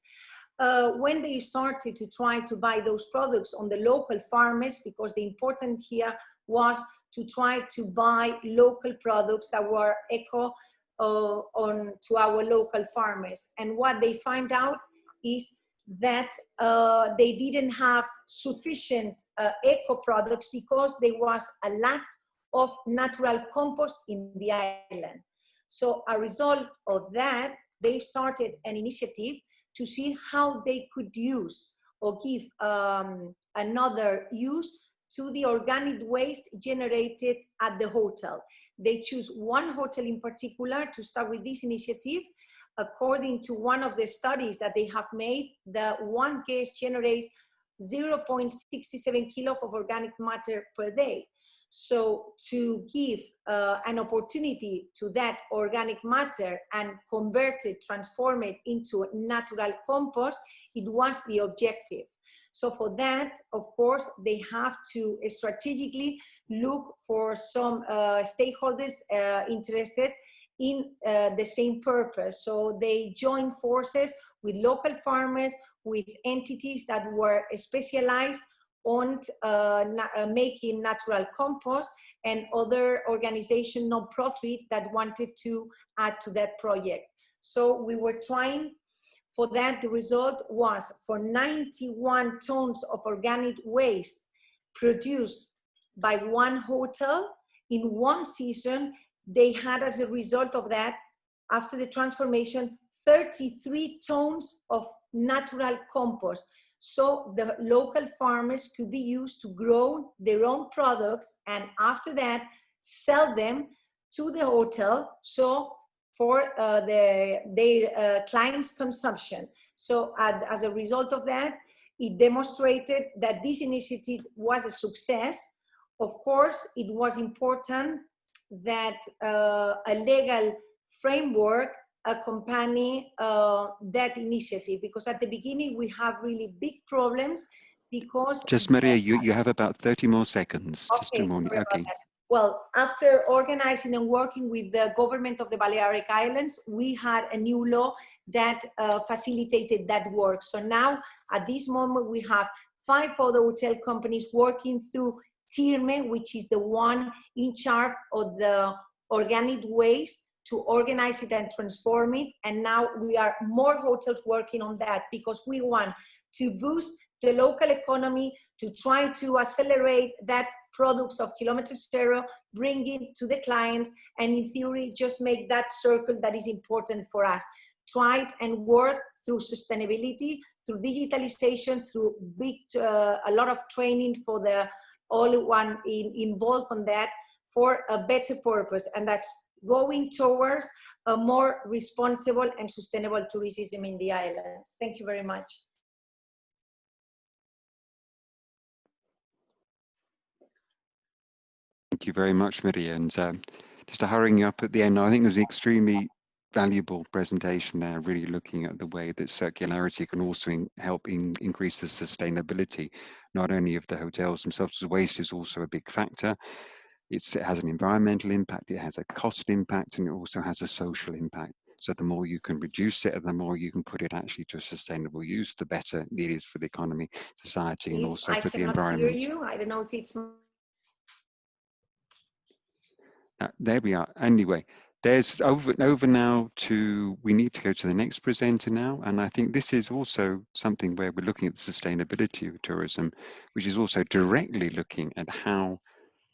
When they started to try to buy those products on the local farmers, because the important here was to try to buy local products that were eco to our local farmers. And what they find out is that they didn't have sufficient eco products because there was a lack of natural compost in the island. So a result of that, they started an initiative to see how they could use or give another use to the organic waste generated at the hotel. They choose one hotel in particular to start with this initiative. According to one of the studies that they have made, the one guest generates 0.67 kilos of organic matter per day. So to give an opportunity to that organic matter and convert it, transform it into natural compost, it was the objective. So for that, of course, they have to strategically look for some stakeholders interested in the same purpose. So they join forces with local farmers, with entities that were specialized on making natural compost, and other organizations, non-profit, that wanted to add to that project. So we were trying. For that, the result was for 91 tons of organic waste produced by one hotel, in one season, they had, as a result of that, after the transformation, 33 tons of natural compost. So the local farmers could be used to grow their own products, and after that, sell them to the hotel, so for their clients' consumption. So as a result of that, it demonstrated that this initiative was a success. Of course, it was important that a legal framework accompany that initiative, because at the beginning we have really big problems because— Just Maria, you have about 30 more seconds. Okay, Just a moment. Okay. Well, after organizing and working with the government of the Balearic Islands, we had a new law that facilitated that work. So now, at this moment, we have 5 other hotel companies working through TIRME, which is the one in charge of the organic waste, to organize it and transform it. And now we are more hotels working on that, because we want to boost the local economy, to try to accelerate that products of Kilometer Zero, bring it to the clients, and in theory, just make that circle that is important for us. Try and work through sustainability, through digitalization, through a lot of training for the all one involved on that, for a better purpose, and that's going towards a more responsible and sustainable tourism in the islands. Thank you very much. Thank you very much, Maria. And just to hurrying you up at the end, I think it was an extremely valuable presentation there, really looking at the way that circularity can also help increase the sustainability, not only of the hotels themselves, as waste is also a big factor. It has an environmental impact, it has a cost impact, and it also has a social impact. So the more you can reduce it and the more you can put it actually to a sustainable use, the better it is for the economy, society, and also for the environment. I cannot hear you. I don't know if it's... There we are. Anyway, there's over now to, we need to go to the next presenter now. And I think this is also something where we're looking at the sustainability of tourism, which is also directly looking at how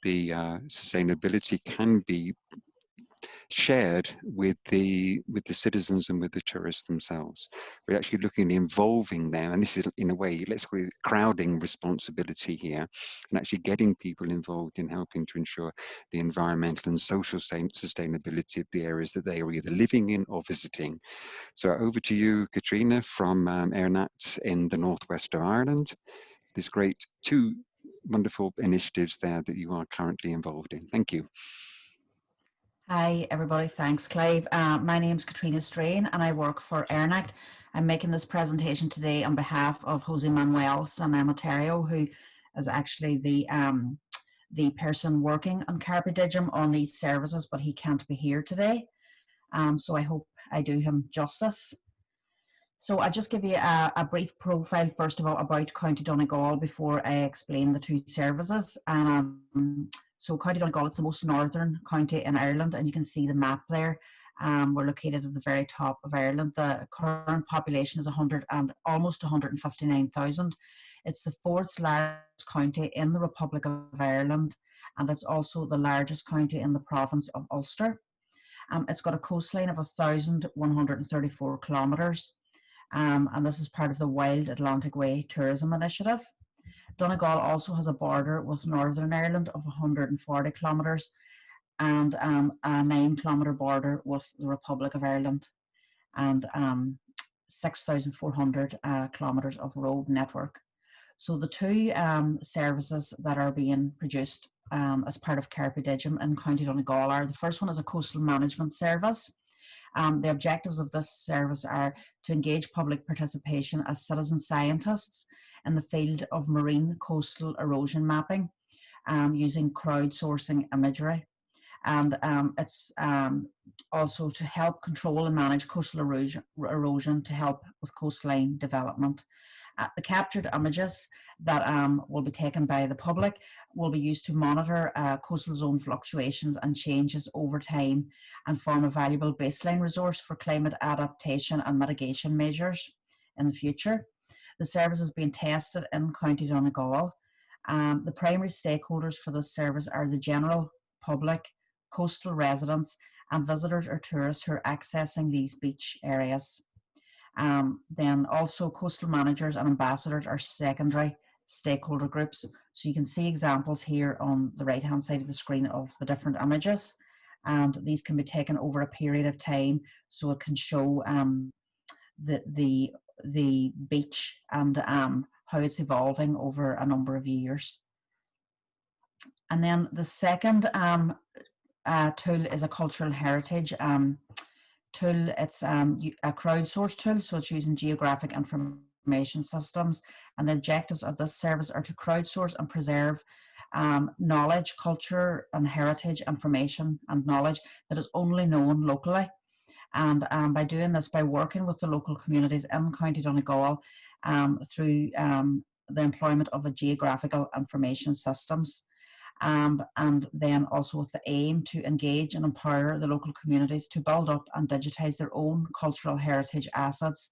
the sustainability can be shared with the citizens and with the tourists themselves. We're actually looking at involving them, and this is in a way, let's call it crowding responsibility here, and actually getting people involved in helping to ensure the environmental and social sustainability of the areas that they are either living in or visiting. So over to you, Katrina, from Airnat in the northwest of Ireland. There's great 2 wonderful initiatives there that you are currently involved in. Thank you. Hi everybody, thanks Clive. My name is Katrina Strain and I work for Airnact. I'm making this presentation today on behalf of Jose Manuel San Emeterio, who is actually the person working on Carpe Diem on these services, but he can't be here today. So I hope I do him justice. So I'll just give you a brief profile, first of all, about County Donegal before I explain the 2 services. So County Donegal is the most northern county in Ireland, and you can see the map there. We're located at the very top of Ireland. The current population is almost 159,000. It's the 4th largest county in the Republic of Ireland, and it's also the largest county in the province of Ulster. It's got a coastline of 1,134 kilometres. And this is part of the Wild Atlantic Way Tourism Initiative. Donegal also has a border with Northern Ireland of 140 kilometres and a 9-kilometre border with the Republic of Ireland, and 6,400 kilometres of road network. So the 2 services that are being produced as part of Carpe Diem in County Donegal are: the first one is a coastal management service. The objectives of this service are to engage public participation as citizen scientists in the field of marine coastal erosion mapping using crowdsourcing imagery. And it's also to help control and manage coastal erosion to help with coastline development. The captured images that will be taken by the public will be used to monitor coastal zone fluctuations and changes over time and form a valuable baseline resource for climate adaptation and mitigation measures in the future. The service is being tested in County Donegal. The primary stakeholders for this service are the general public, coastal residents, and visitors or tourists who are accessing these beach areas. Then also coastal managers and ambassadors are secondary stakeholder groups. So you can see examples here on the right hand side of the screen of the different images, and these can be taken over a period of time, so it can show the beach and how it's evolving over a number of years. And then the second tool is a cultural heritage tool. It's a crowdsourced tool, so it's using geographic information systems, and the objectives of this service are to crowdsource and preserve knowledge, culture and heritage information and knowledge that is only known locally. And by doing this, by working with the local communities in County Donegal through the employment of a geographical information systems, and then also with the aim to engage and empower the local communities to build up and digitize their own cultural heritage assets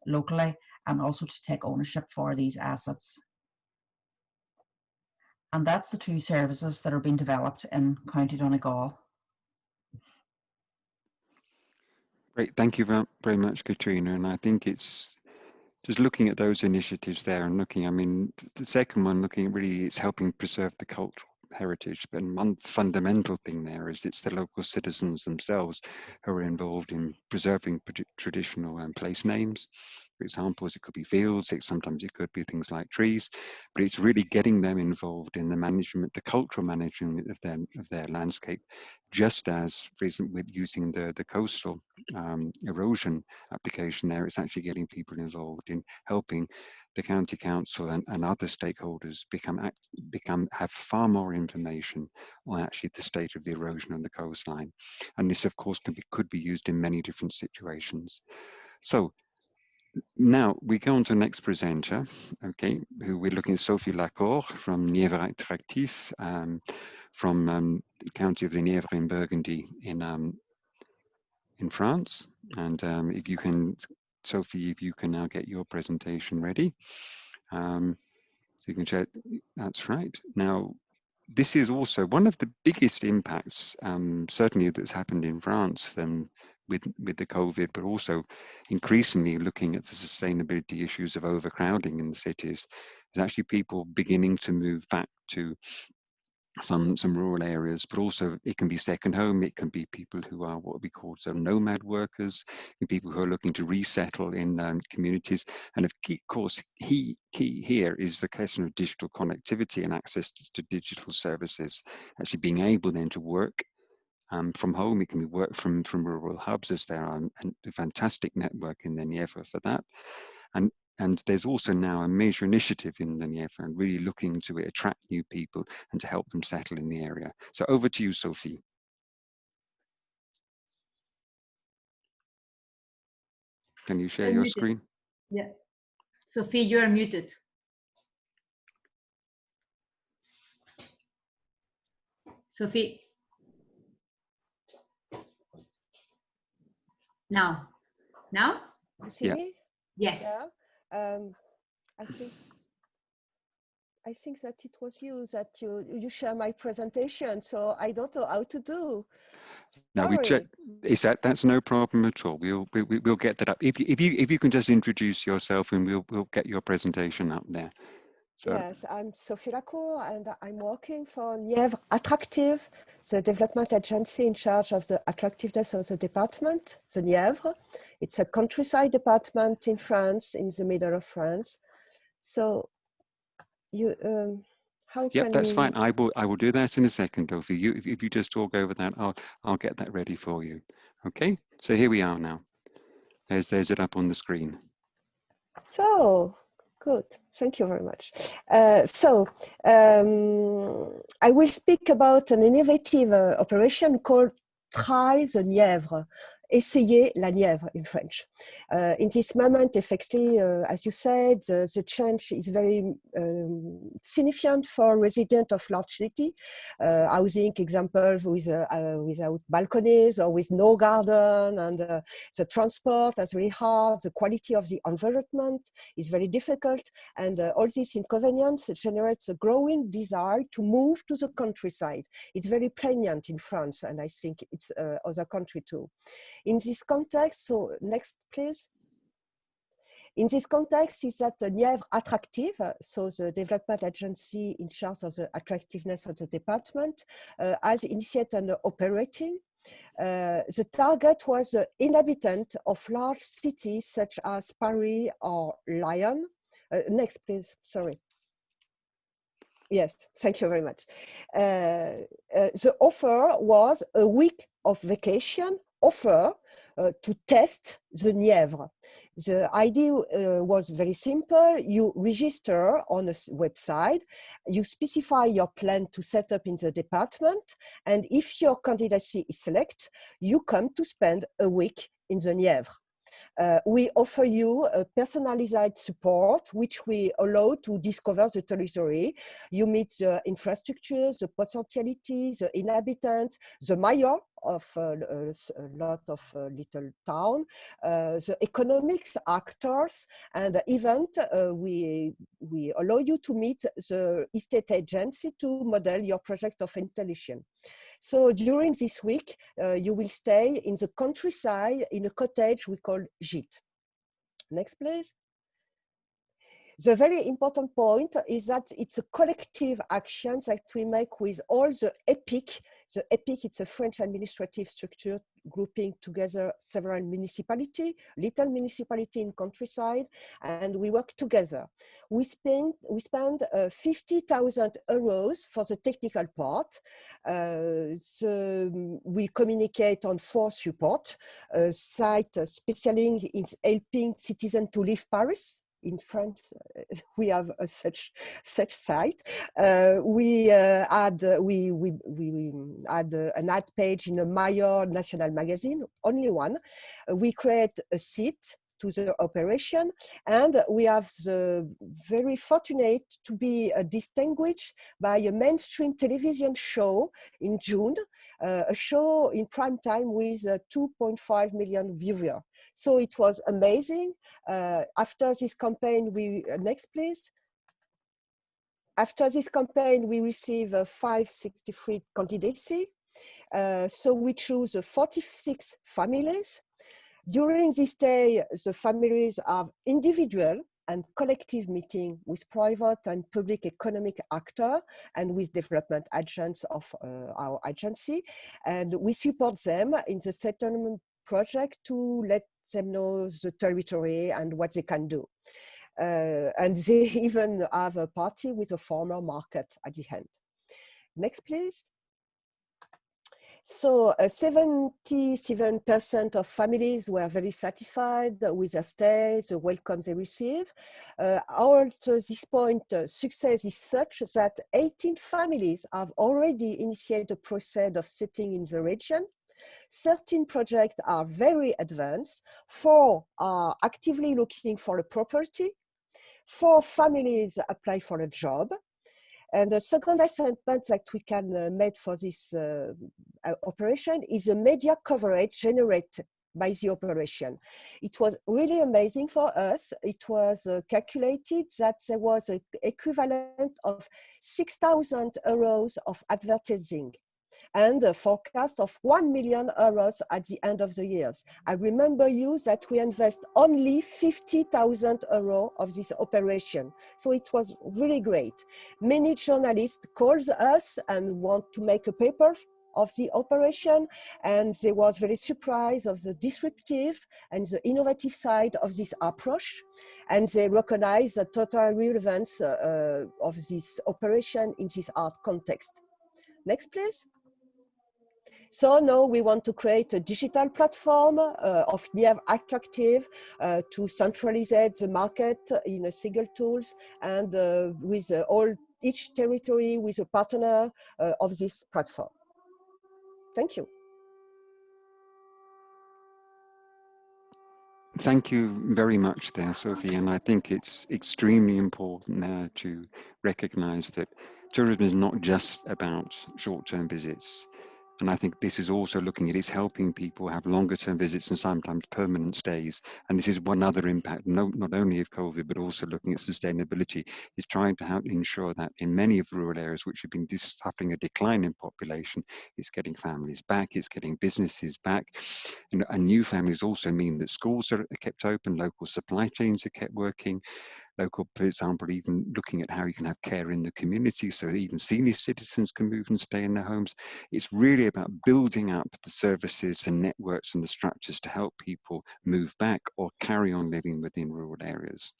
locally, and also to take ownership for these assets. And that's the two services that are being developed in County Donegal. Great, thank you very much, Katrina. And I think it's just looking at those initiatives there and looking, I mean, the second one, looking really, it's helping preserve the cultural heritage, but one fundamental thing there is it's the local citizens themselves who are involved in preserving traditional place names. For example, it could be fields, sometimes it could be things like trees, but it's really getting them involved in the management, the cultural management of their landscape, just as, for example, with using the coastal erosion application there, it's actually getting people involved in helping the county council and other stakeholders have far more information on actually the state of the erosion on the coastline. And this, of course, could be used in many different situations. So now we go on to the next presenter, okay, who we're looking at Sophie Lacour from Nièvre Attractif, from the county of the Nièvre in Burgundy in France. And if you can, Sophie, if you can now get your presentation ready. So you can check, that's right. Now, this is also one of the biggest impacts, certainly that's happened in France with the COVID, but also increasingly looking at the sustainability issues of overcrowding in the cities. There's actually people beginning to move back to some rural areas, but also it can be second home. It can be people who are what we call nomad workers, and people who are looking to resettle in communities. And of course, key here is the question of digital connectivity and access to digital services. Actually being able then to work from home. It can be work from rural hubs, as there are a fantastic network in the Nièvre for that. And there's also now a major initiative in the Nièvre and really looking to attract new people and to help them settle in the area. So over to you, Sophie. Can you share your screen? Yeah. Sophie, you are muted. Sophie. Now? You see me? Yes. Yeah. I think that it was you that you share my presentation, so I don't know how to do. No, we check. That's no problem at all. We'll get that up. If you can just introduce yourself, and we'll get your presentation up there. So. Yes, I'm Sophie Lacour, and I'm working for Nièvre Attractif, the development agency in charge of the attractiveness of the department, the Nièvre. It's a countryside department in France, in the middle of France. So, how can that's fine. I will do that in a second, Sophie. If you just talk over that, I'll get that ready for you. Okay. So here we are now. There's it up on the screen. So. Good, thank you very much. I will speak about an innovative operation called Try the Nièvre. essayer la Nièvre in French. In this moment, effectively, as you said, the change is very significant for residents of large city. Housing example without balconies or with no garden, and the transport is really hard. The quality of the environment is very difficult, and all these inconveniences generates a growing desire to move to the countryside. It's very pregnant in France, and I think it's other country too. In this context, so next please. In this context is that Nièvre Attractive, so the development agency in charge of the attractiveness of the department, has initiated an operating. The target was the inhabitant of large cities such as Paris or Lyon. Next, please, sorry. Yes, thank you very much. The offer was a week of vacation offer to test the Nièvre. The idea was very simple. You register on a website, you specify your plan to set up in the department, and if your candidacy is selected, you come to spend a week in the Nièvre. We offer you a personalized support, which we allow to discover the territory. You meet the infrastructure, the potentialities, the inhabitants, the mayor of a lot of little town, the economics actors, and event. We allow you to meet the estate agency to model your project of intelligence. So during this week, you will stay in the countryside in a cottage we call gîte. Next, please. The very important point is that it's a collective action that we make with all the EPIC. The EPIC, it's a French administrative structure grouping together several municipalities, little municipality in countryside, and we work together. We spend 50,000 euros for the technical part. We communicate on 4 support, site specializing in helping citizens to leave Paris. In France, we have such site. We add an ad page in a Mayor National magazine, only one. We create a seat to the operation, and we have the very fortunate to be distinguished by a mainstream television show in June, a show in prime time with 2.5 million viewers. So it was amazing. After this campaign, next please. After this campaign, we receive 563 candidacy. So we choose 46 families. During this day, the families have individual and collective meeting with private and public economic actors and with development agents of our agency. And we support them in the settlement project to let them know the territory and what they can do. And they even have a party with a farmer market at the end. Next, please. So 77% of families were very satisfied with their stay, the welcome they receive. At this point, success is such that 18 families have already initiated the process of settling in the region. 13 projects are very advanced. 4 are actively looking for a property. 4 families apply for a job. And the second assignment that we can make for this operation is the media coverage generated by the operation. It was really amazing for us. It was calculated that there was an equivalent of 6,000 euros of advertising and a forecast of 1 million euros at the end of the years. I remember you that we invest only 50,000 euros of this operation. So it was really great. Many journalists called us and want to make a paper of the operation, and they was very surprised of the disruptive and the innovative side of this approach, and they recognize the total relevance of this operation in this art context. Next, please. So now we want to create a digital platform of Nièvre Attractive to centralize the market in a single tools and with each territory with a partner of this platform. Thank you. Thank you very much there, Sophie. And I think it's extremely important now to recognize that tourism is not just about short-term visits. And I think this is also looking at it's helping people have longer term visits and sometimes permanent stays. And this is one other impact, not only of COVID, but also looking at sustainability, is trying to help ensure that in many of rural areas, which have been suffering a decline in population, it's getting families back, it's getting businesses back. And new families also mean that schools are kept open, local supply chains are kept working, local, for example, even looking at how you can have care in the community so that even senior citizens can move and stay in their homes. It's really about building up the services and networks and the structures to help people move back or carry on living within rural areas.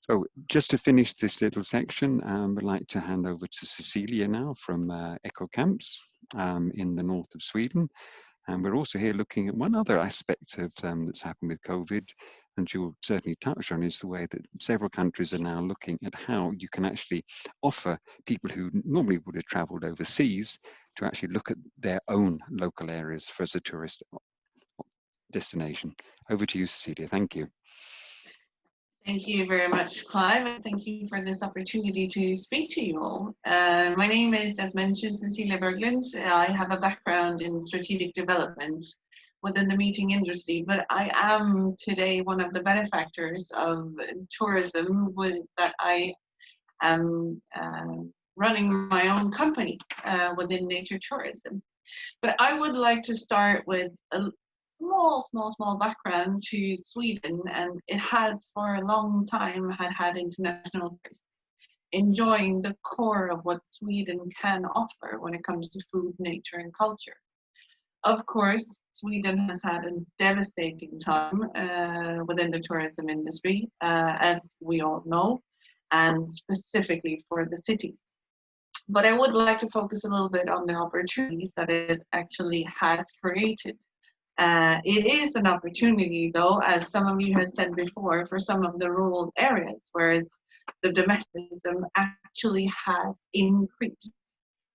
So just to finish this little section, I'd like to hand over to Cecilia now from Echo Camps in the north of Sweden. And we're also here looking at one other aspect of that's happened with COVID, and you'll certainly touch on, is the way that several countries are now looking at how you can actually offer people who normally would have traveled overseas to actually look at their own local areas for as a tourist destination. Over to you, Cecilia. Thank you. Thank you very much, Clive, and thank you for this opportunity to speak to you all. My name is, as mentioned, Cecilia Berglund. I have a background in strategic development within the meeting industry, but I am today one of the benefactors of tourism that I am running my own company within nature tourism. But I would like to start with a small background to Sweden, and it has for a long time had international tourists enjoying the core of what Sweden can offer when it comes to food, nature, and culture. Of course, Sweden has had a devastating time within the tourism industry, as we all know, and specifically for the cities. But I would like to focus a little bit on the opportunities that it actually has created. It is an opportunity, though, as some of you have said before, for some of the rural areas, whereas the domesticism actually has increased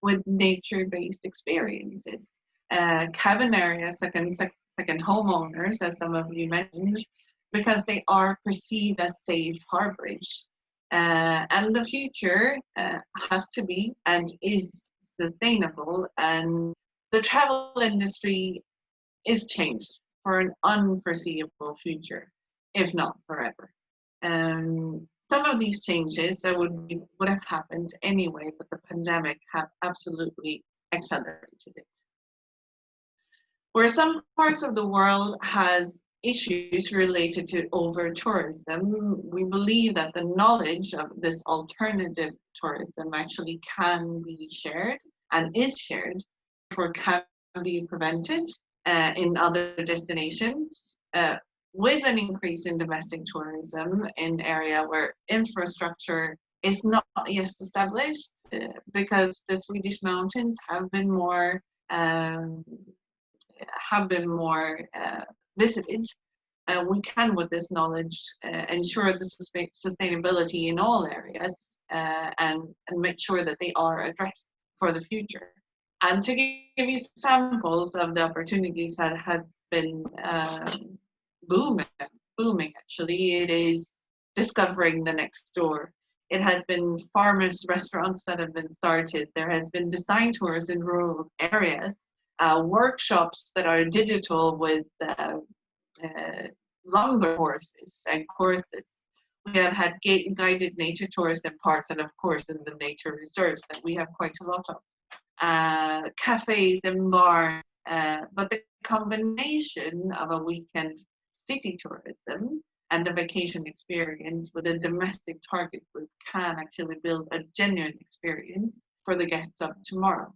with nature-based experiences. Cabin areas, second homeowners, as some of you mentioned, because they are perceived as safe harborage. And the future has to be and is sustainable, and the travel industry is changed for an unforeseeable future, if not forever. Some of these changes that would have happened anyway, but the pandemic have absolutely accelerated it. Where some parts of the world has issues related to over-tourism, we believe that the knowledge of this alternative tourism actually can be shared and is shared, therefore can be prevented in other destinations, with an increase in domestic tourism in area where infrastructure is not yet established, because the Swedish mountains have been more visited. We can, with this knowledge, ensure the sustainability in all areas and make sure that they are addressed for the future. And to give you examples of the opportunities that has been booming actually, it is discovering the next door. It has been farmers' restaurants that have been started. There has been design tours in rural areas, workshops that are digital with longer courses and courses. We have had guided nature tours in parks, and of course in the nature reserves that we have quite a lot of. Cafes and bars, but the combination of a weekend city tourism and a vacation experience with a domestic target group can actually build a genuine experience for the guests of tomorrow.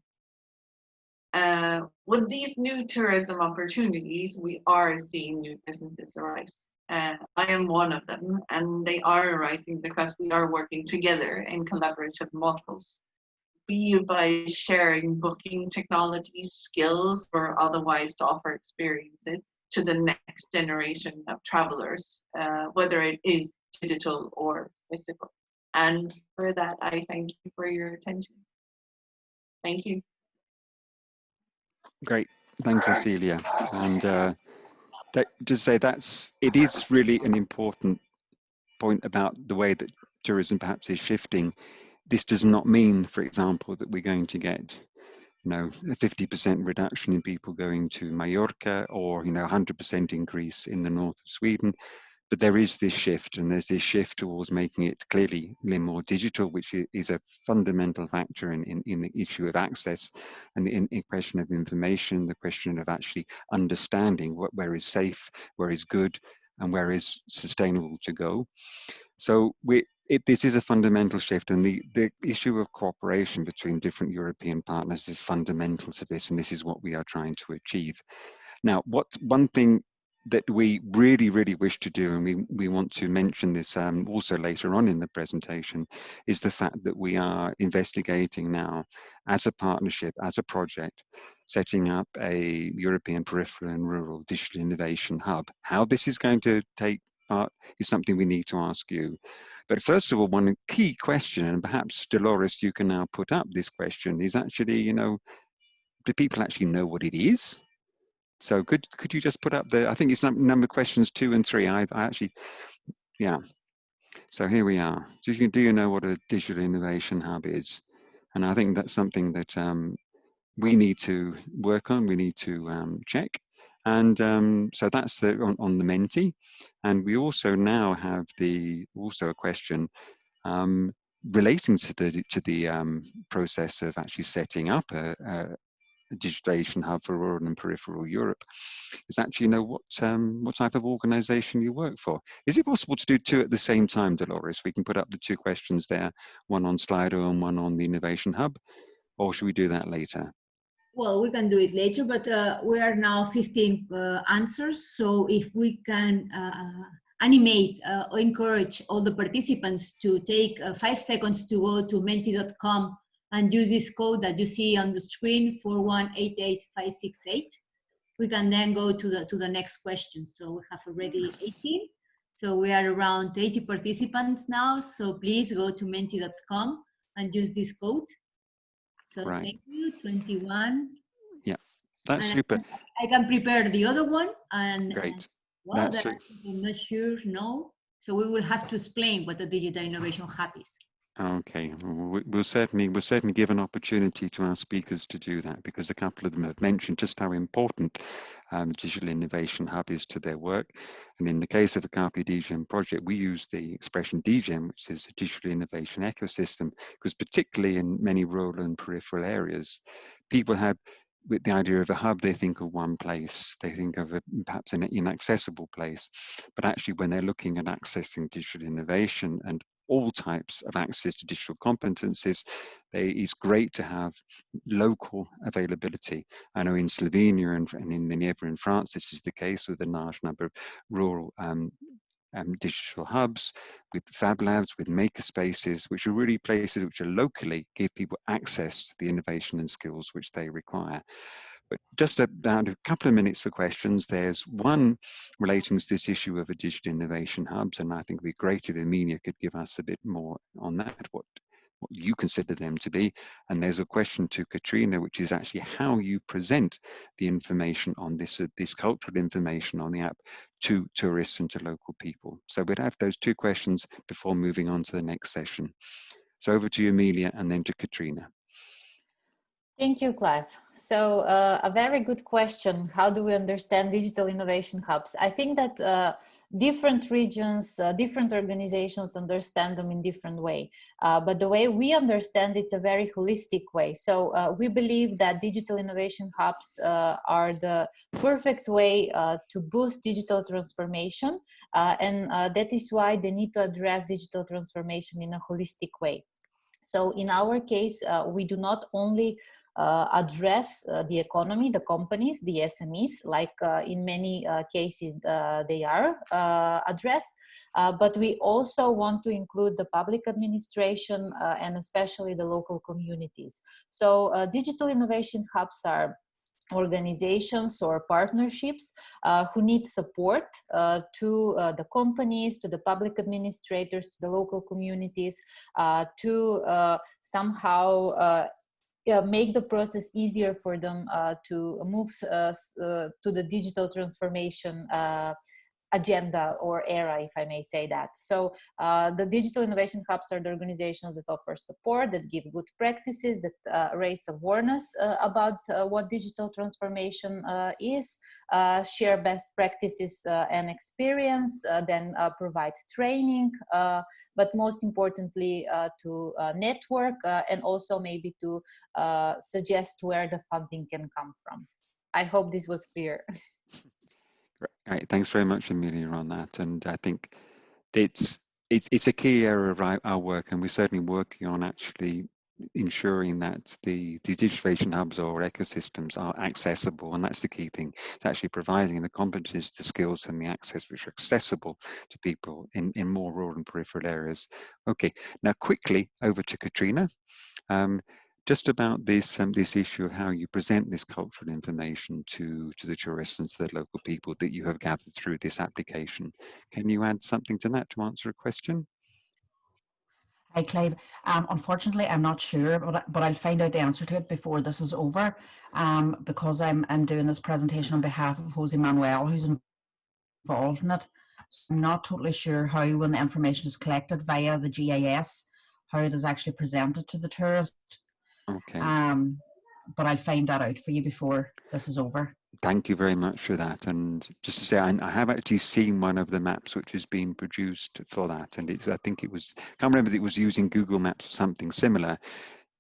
With these new tourism opportunities, we are seeing new businesses arise. I am one of them, and they are arising because we are working together in collaborative models, be it by sharing booking technology skills or otherwise to offer experiences to the next generation of travelers, whether it is digital or physical. And for that, I thank you for your attention. Thank you. Great, thanks, Cecilia. And just say it is really an important point about the way that tourism perhaps is shifting. This does not mean, for example, that we're going to get, a 50% reduction in people going to Mallorca, or 100% increase in the north of Sweden. But there is this shift, and there's this shift towards making it clearly more digital, which is a fundamental factor in the issue of access, and in question of information, the question of actually understanding where is safe, where is good, and where is sustainable to go. So this is a fundamental shift, and the issue of cooperation between different European partners is fundamental to this, and this is what we are trying to achieve. Now, one thing that we really, really wish to do, and we want to mention this also later on in the presentation, is the fact that we are investigating now, as a partnership, as a project, setting up a European Peripheral and Rural Digital Innovation Hub. How this is going to take part is something we need to ask you. But first of all, one key question, and perhaps Dolores, you can now put up this question, is actually, do people actually know what it is? So could you just put up I think it's number questions 2 and 3. I actually, yeah. So here we are. So do you know what a digital innovation hub is? And I think that's something that we need to work on. We need to check. And so that's on the Menti. And we also now have a question relating to the process of actually setting up a digitalization hub for rural and peripheral Europe. Is actually what type of organization you work for. Is it possible to do 2 at the same time, Dolores? We can put up the 2 questions there, one on Slido and one on the Innovation Hub, or should we do that later? Well, we can do it later, but we are now 15 answers. So if we can animate or encourage all the participants to take 5 seconds to go to menti.com and use this code that you see on the screen, 4188568. We can then go to the next question. So we have already 18. So we are around 80 participants now. So please go to menti.com and use this code. So right. Thank you, 21. Yeah, that's super. I can prepare the other one. And great. Well, that's I'm not sure, no. So we will have to explain what the Digital Innovation Hub is. Okay, we'll certainly give an opportunity to our speakers to do that, because a couple of them have mentioned just how important Digital Innovation Hub is to their work. And in the case of the Carpe Diem project, we use the expression DGEM, which is a digital innovation ecosystem, because particularly in many rural and peripheral areas, people have, with the idea of a hub, they think of one place, they think of perhaps an inaccessible place. But actually, when they're looking at accessing digital innovation and all types of access to digital competencies, it's great to have local availability. I know in Slovenia and in Geneva in France, this is the case with a large number of rural digital hubs, with Fab Labs, with maker spaces, which are really places which are locally give people access to the innovation and skills which they require. But just about a couple of minutes for questions. There's one relating to this issue of a digital innovation hubs, and I think it'd be great if Emilia could give us a bit more on that, what you consider them to be. And there's a question to Katrina, which is actually how you present the information on this cultural information on the app to tourists and to local people. So we'd have those 2 questions before moving on to the next session. So over to you, Emilia, and then to Katrina. Thank you, Clive. So a very good question. How do we understand digital innovation hubs? I think that different regions, different organizations understand them in different way. But the way we understand it's a very holistic way. So we believe that digital innovation hubs are the perfect way to boost digital transformation. And that is why they need to address digital transformation in a holistic way. So in our case, we do not only address the economy, the companies, the SMEs, like in many cases they are addressed, but we also want to include the public administration and especially the local communities. So digital innovation hubs are organizations or partnerships who need support to the companies, to the public administrators, to the local communities, to somehow make the process easier for them to move to the digital transformation agenda or era, if I may say that. So the digital innovation hubs are the organizations that offer support, that give good practices, that raise awareness about what digital transformation is, share best practices and experience, then provide training, but most importantly to network and also maybe to suggest where the funding can come from. I hope this was clear. Right, thanks very much, Emilia, on that. And I think it's a key area of our work, and we're certainly working on actually ensuring that the digitalization hubs or ecosystems are accessible, and that's the key thing. It's actually providing the competencies, the skills, and the access which are accessible to people in more rural and peripheral areas. Okay, now quickly over to Katrina. Just about this this issue of how you present this cultural information to the tourists and to the local people that you have gathered through this application. Can you add something to that to answer a question? Hi, Clive. Unfortunately, I'm not sure, but I'll find out the answer to it before this is over, because I'm doing this presentation on behalf of Jose Manuel, who's involved in it. So I'm not totally sure how, when the information is collected via the GIS, how it is actually presented to the tourist. Okay. But I'll find that out for you before this is over. Thank you very much for that. And just to say, I have actually seen one of the maps which has been produced for that. And I think it was, I can't remember if it was using Google Maps or something similar,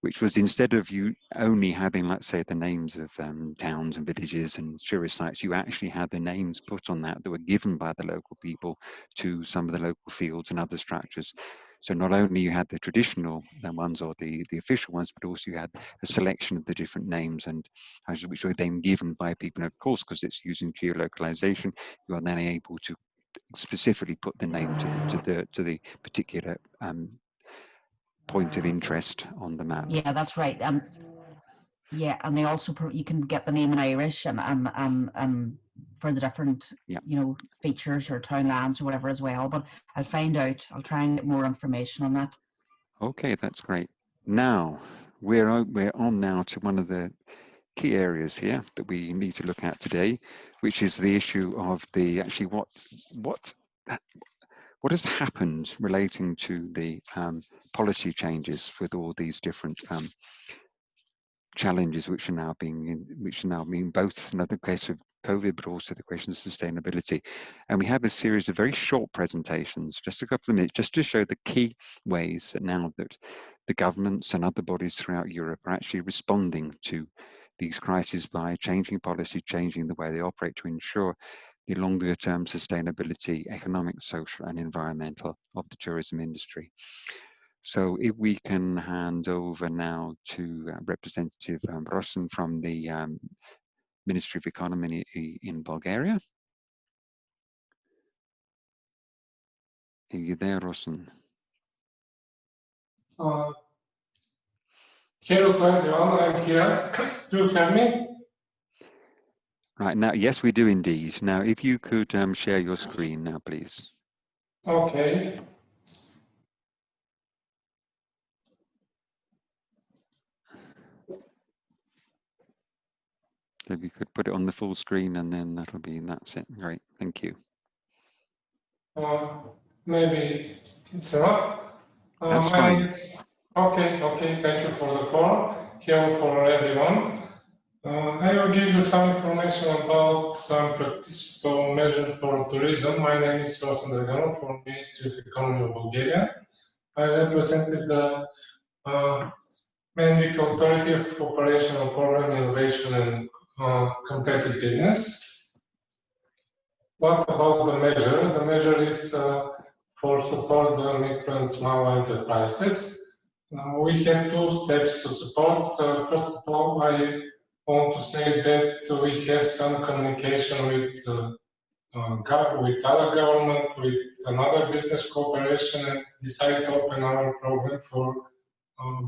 which was instead of you only having, let's say, the names of towns and villages and tourist sites, you actually had the names put on that were given by the local people to some of the local fields and other structures. So not only you had the traditional ones or the official ones, but also you had a selection of the different names and which were then given by people. And of course, because it's using geolocalization, you are then able to specifically put the name to the particular point of interest on the map. Yeah, that's right. Yeah, and they also you can get the name in Irish and for the different features or townlands or whatever as well. But I'll find out. I'll try and get more information on that. Okay, that's great. Now we're on now to one of the key areas here that we need to look at today, which is the issue of the actually what has happened relating to the policy changes with all these different challenges which are now being both another case of COVID, but also the question of sustainability. And we have a series of very short presentations, just a couple of minutes, just to show the key ways that now that the governments and other bodies throughout Europe are actually responding to these crises by changing policy, changing the way they operate to ensure the longer-term sustainability, economic, social, and environmental of the tourism industry. So if we can hand over now to Representative Rosen from the Ministry of Economy in Bulgaria. Are you there, Rosen? Hello to everyone, I'm here. Do you hear me? Right, now, yes, we do indeed. Now, if you could share your screen now, please. Okay. If you could put it on the full screen and then that's it. Great, thank you. Maybe it's enough. That's fine. Okay, thank you for the floor. Here for everyone. I will give you some information about some practical measures for tourism. My name is Rosen Draganov from Ministry of Economy of Bulgaria. I represented the Mandatory Authority of Operational Program Innovation and Competitiveness. What about the measure? The measure is for support the micro and small enterprises. We have two steps to support. First of all, I want to say that we have some communication with other government, with another business cooperation, and decided to open our program for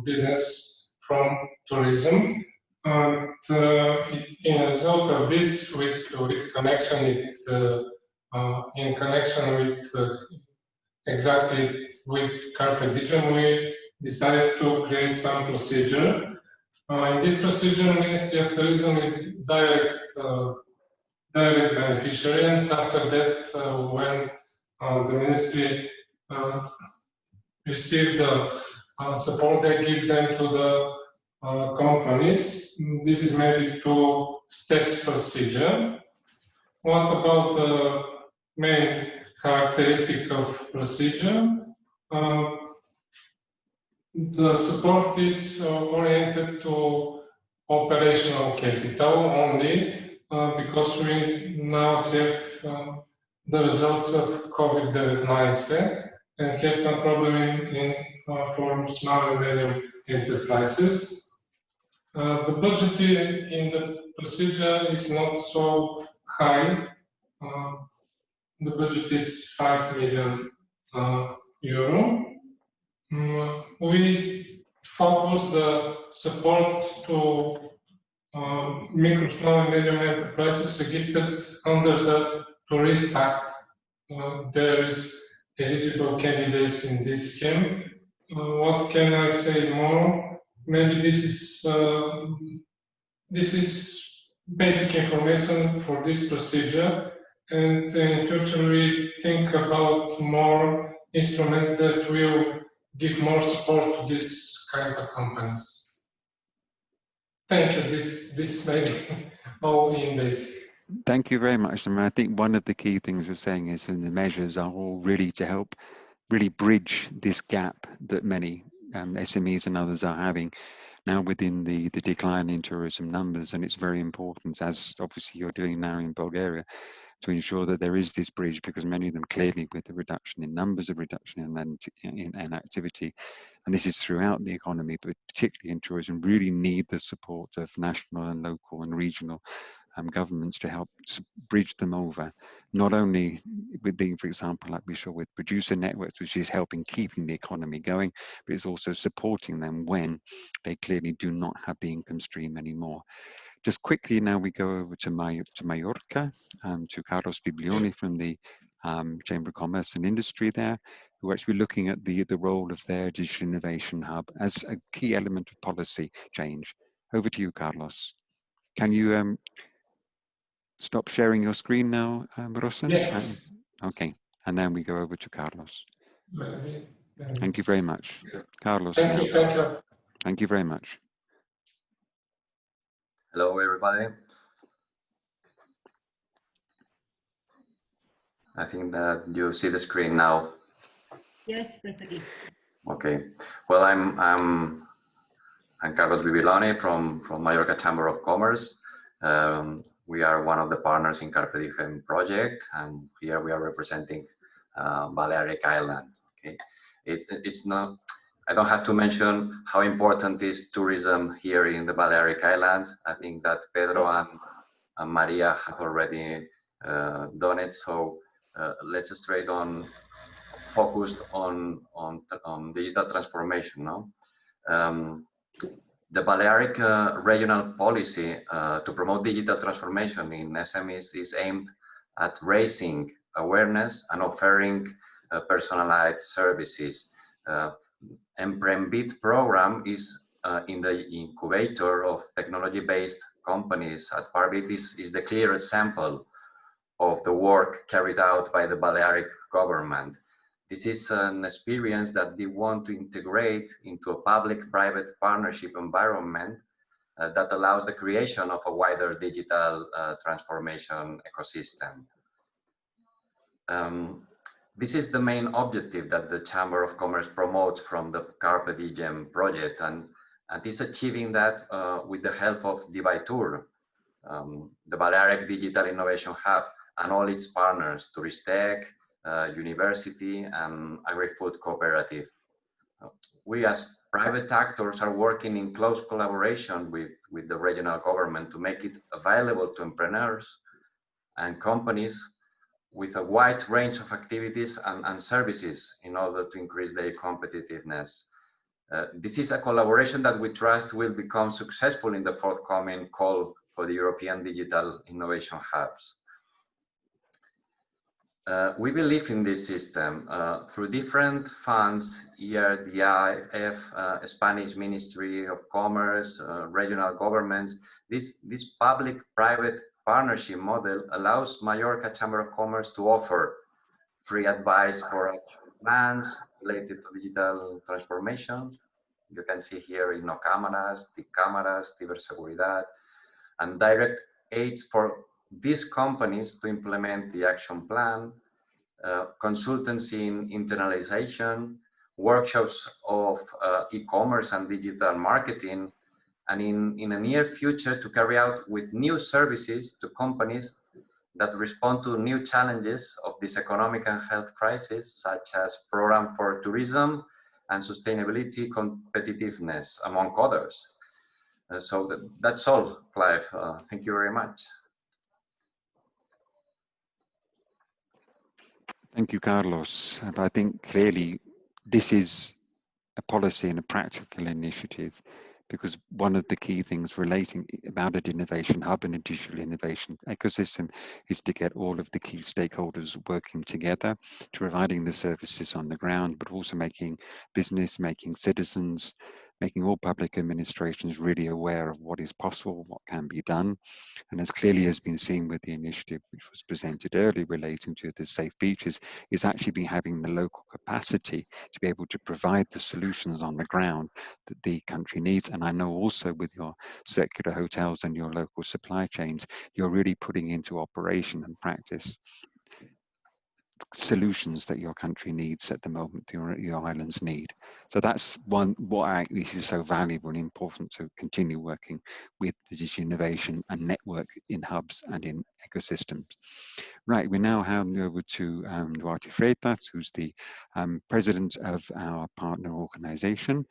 business from tourism. And in result of this, with connection in connection with exactly with Carpe Diem, we decided to create some procedure In this procedure, Ministry of Tourism is direct beneficiary, and after that, when the ministry receive the support, they give them to the companies. This is maybe 2 steps procedure. What about the main characteristic of procedure? The support is oriented to operational capital only because we now have the results of COVID-19 and have some problem for small and medium enterprises. The budget in the procedure is not so high. The budget is 5 million euro. We focus the support to micro, small and medium enterprises registered under the Tourist Act. There is eligible candidates in this scheme. What can I say more? Maybe this is basic information for this procedure, and in future we think about more instruments that will give more support to this kind of companies. Thank you. This may be all in basic. Thank you very much. I think one of the key things we're saying is that the measures are all really to help really bridge this gap that many SMEs and others are having now within the decline in tourism numbers. And it's very important, as obviously you're doing now in Bulgaria, to ensure that there is this bridge, because many of them clearly, with the reduction in numbers, a reduction in activity, and this is throughout the economy, but particularly in tourism, really need the support of national and local and regional governments to help bridge them over, not only with the, for example, like we saw with producer networks, which is helping keeping the economy going, but it's also supporting them when they clearly do not have the income stream anymore. Just quickly now we go over to Mallorca, to Carlos Biblioni from the Chamber of Commerce and Industry there, who are actually looking at the role of their digital innovation hub as a key element of policy change. Over to you, Carlos. Can you stop sharing your screen now, Rosen? Yes. Okay, and then we go over to Carlos. Maybe. Thank you very much. Carlos. Thank you. Thank you. Thank you very much. Hello, everybody. I think that you see the screen now. Yes, perfectly. Okay. Well, I'm Carlos Biblioni from Mallorca Chamber of Commerce. We are one of the partners in Carpe Diem project, and here we are representing Balearic Island. Okay, it's not. I don't have to mention how important is tourism here in the Balearic Islands. I think that Pedro and Maria have already done it. So let's straight on focused on digital transformation. No, the Balearic regional policy to promote digital transformation in SMEs is aimed at raising awareness and offering personalized services. Emprembit program is in the incubator of technology-based companies at Barbit is the clear example of the work carried out by the Balearic government. This is an experience that they want to integrate into a public-private partnership environment that allows the creation of a wider digital transformation ecosystem. This is the main objective that the Chamber of Commerce promotes from the Carpe Diem project, and is achieving that with the help of Divaitur, the Balearic Digital Innovation Hub, and all its partners, Turistec, University, and Agri-Food Cooperative. We as private actors are working in close collaboration with the regional government to make it available to entrepreneurs and companies with a wide range of activities and services in order to increase their competitiveness. This is a collaboration that we trust will become successful in the forthcoming call for the European Digital Innovation Hubs. We believe in this system through different funds, here the IF, Spanish Ministry of Commerce, regional governments. This public-private partnership model allows Mallorca Chamber of Commerce to offer free advice for action plans related to digital transformation. You can see here InnoCámaras, TICámaras, Ciberseguridad, and direct aids for these companies to implement the action plan, consultancy in internalization, workshops of e-commerce and digital marketing, and in a near future to carry out with new services to companies that respond to new challenges of this economic and health crisis, such as program for tourism and sustainability competitiveness, among others. So that's all, Clive. Thank you very much. Thank you, Carlos. I think clearly this is a policy and a practical initiative, because one of the key things relating about an innovation hub and a digital innovation ecosystem is to get all of the key stakeholders working together to providing the services on the ground, but also making business, making citizens, making all public administrations really aware of what is possible, what can be done. And as clearly has been seen with the initiative which was presented earlier relating to the safe beaches, is actually been having the local capacity to be able to provide the solutions on the ground that the country needs. And I know also with your circular hotels and your local supply chains, you're really putting into operation and practice solutions that your country needs at the moment, your islands need. So that's why this is so valuable and important to continue working with digital innovation and network in hubs and in ecosystems. Right, we now hand over to Duarte Freitas, who's the president of our partner organization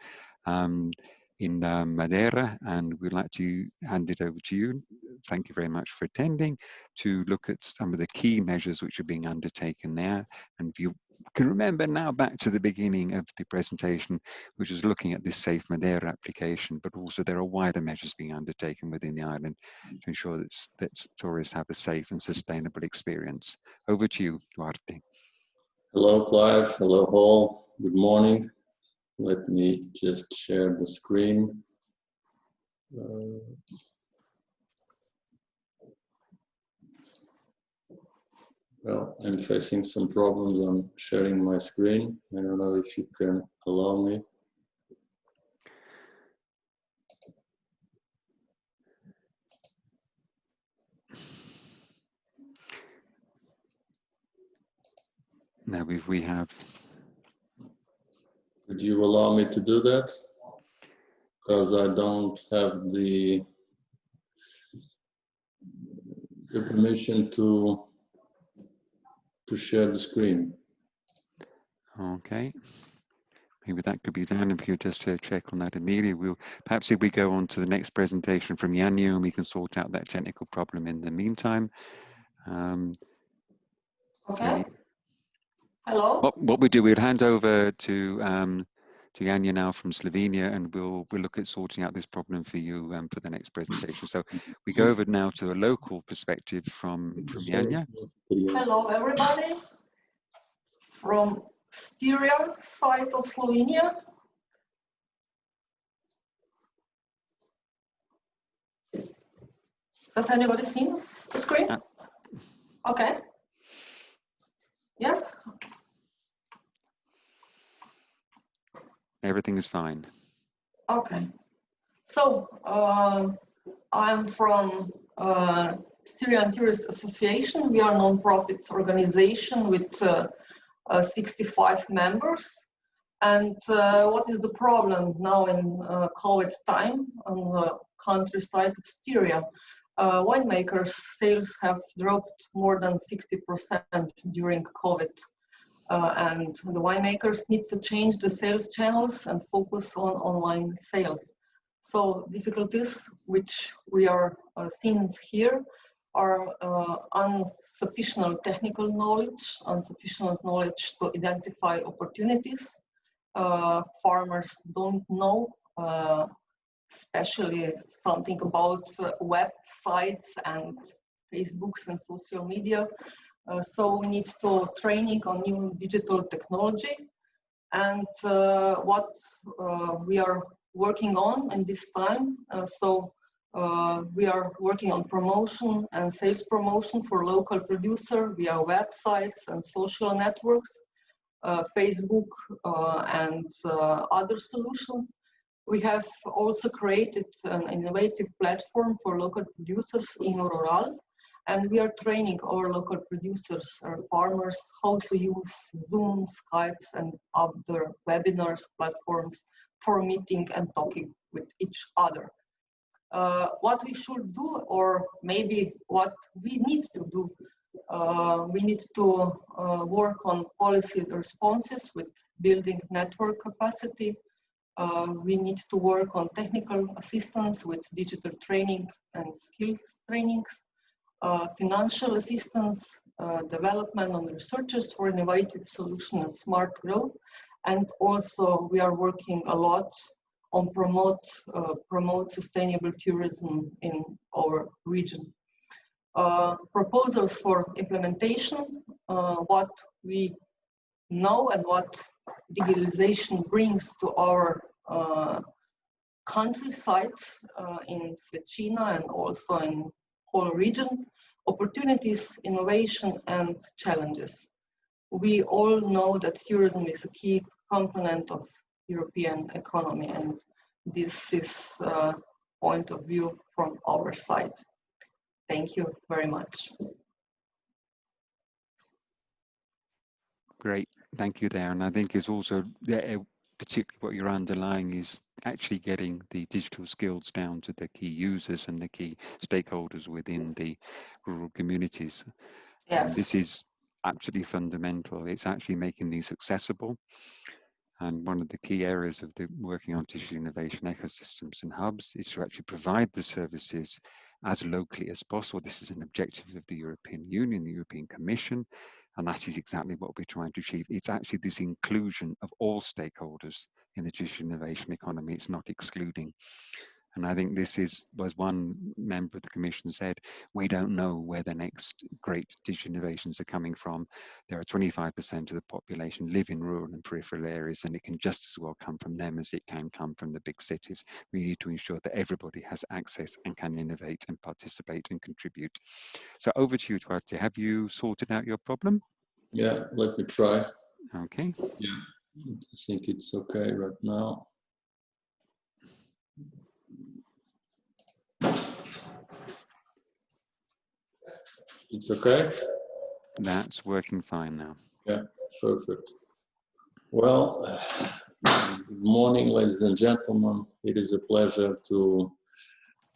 in Madeira, and we'd like to hand it over to you. Thank you very much for attending, to look at some of the key measures which are being undertaken there. And if you can remember now back to the beginning of the presentation, which was looking at this Safe Madeira application, but also there are wider measures being undertaken within the island to ensure that tourists have a safe and sustainable experience. Over to you, Duarte. Hello, Clive. Hello, all. Good morning. Let me just share the screen. Well, I'm facing some problems on sharing my screen. I don't know if you can allow me. Now, if we have... Would you allow me to do that? Because I don't have the permission to share the screen. Okay. Maybe that could be done. If you just check on that immediately, perhaps if we go on to the next presentation from Yanyo, and we can sort out that technical problem in the meantime. Okay. Hello. What we do, we'll hand over to Yanyo now from Slovenia, and we'll look at sorting out this problem for you for the next presentation. So we go over now to a local perspective from Yanyo. Hello, everybody. From Styria side of Slovenia. Does anybody see the screen? Okay. Yes. Everything is fine. Okay. So I'm from Styrian Tourist Association. We are a non-profit organization with 65 members. And what is the problem now in COVID time on the countryside of Styria? Winemakers' sales have dropped more than 60% during COVID. And the winemakers need to change the sales channels and focus on online sales. So difficulties which we are seeing here are insufficient technical knowledge, insufficient knowledge to identify opportunities. Farmers don't know, especially something about websites and Facebooks and social media. So we need to training on new digital technology. And what we are working on in this time, we are working on promotion and sales promotion for local producer via websites and social networks, Facebook and other solutions. We have also created an innovative platform for local producers in Rural, and we are training our local producers or farmers how to use Zoom, Skypes, and other webinars platforms for meeting and talking with each other. What we should do, or maybe what we need to do, we need to work on policy responses with building network capacity. We need to work on technical assistance with digital training and skills trainings, financial assistance, development on researchers for innovative solutions and smart growth. And also we are working a lot on promote sustainable tourism in our region. Proposals for implementation, what we know and what digitalization brings to our countryside in Svečina and also in whole region, opportunities, innovation, and challenges. We all know that tourism is a key component of European economy, and this is a point of view from our side. Thank you very much. Great, thank you there. And I think it's also, particularly what you're underlying is actually getting the digital skills down to the key users and the key stakeholders within the rural communities. Yes. And this is absolutely fundamental. It's actually making these accessible. And one of the key areas of the working on digital innovation ecosystems and hubs is to actually provide the services as locally as possible. This is an objective of the European Union, the European Commission, and that is exactly what we're trying to achieve. It's actually this inclusion of all stakeholders in the digital innovation economy. It's not excluding. And I think this is, as one member of the Commission said, we don't know where the next great digital innovations are coming from. There are 25% of the population live in rural and peripheral areas, and it can just as well come from them as it can come from the big cities. We need to ensure that everybody has access and can innovate and participate and contribute. So over to you, Duarte. Have you sorted out your problem? Yeah, let me try. Okay. Yeah, I think it's okay right now. It's okay? That's working fine now. Yeah, perfect. Well, good morning, ladies and gentlemen. It is a pleasure to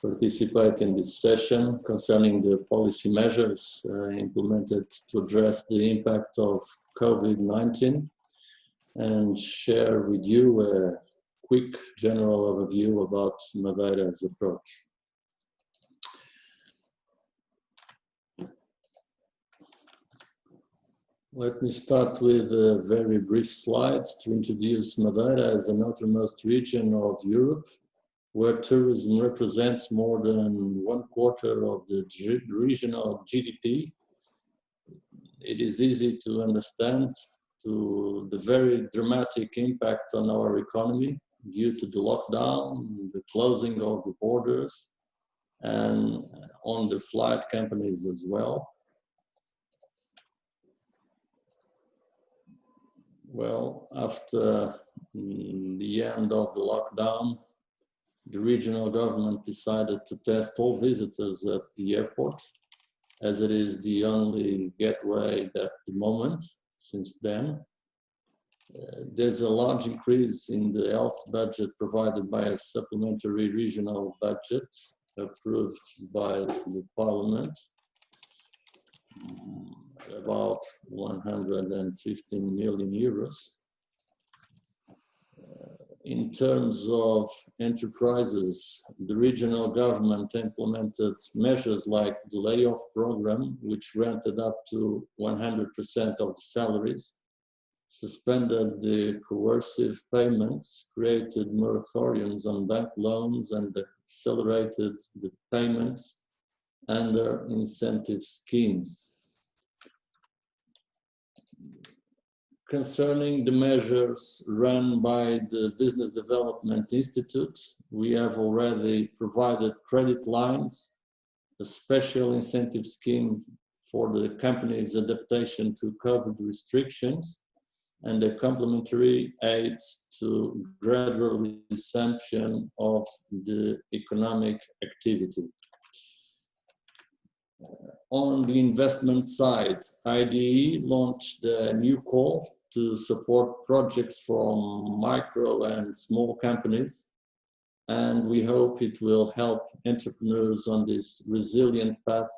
participate in this session concerning the policy measures implemented to address the impact of COVID-19 and share with you a quick general overview about Madeira's approach. Let me start with a very brief slide to introduce Madeira as an outermost region of Europe, where tourism represents more than 1/4 of the regional GDP. It is easy to understand to the very dramatic impact on our economy due to the lockdown, the closing of the borders, and on the flight companies as well. Well, after the end of the lockdown, the regional government decided to test all visitors at the airport, as it is the only gateway at the moment. Since then, there's a large increase in the health budget provided by a supplementary regional budget approved by the Parliament, about 115 million euros. In terms of enterprises, the regional government implemented measures like the layoff program, which granted up to 100% of the salaries, suspended the coercive payments, created moratoriums on bank loans, and accelerated the payments under incentive schemes. concerning the measures run by the Business Development Institute, we have already provided credit lines, a special incentive scheme for the company's adaptation to COVID restrictions, and a complementary aids to gradual resumption of the economic activity. On the investment side, IDE launched a new call to support projects from micro and small companies, and we hope it will help entrepreneurs on this resilient path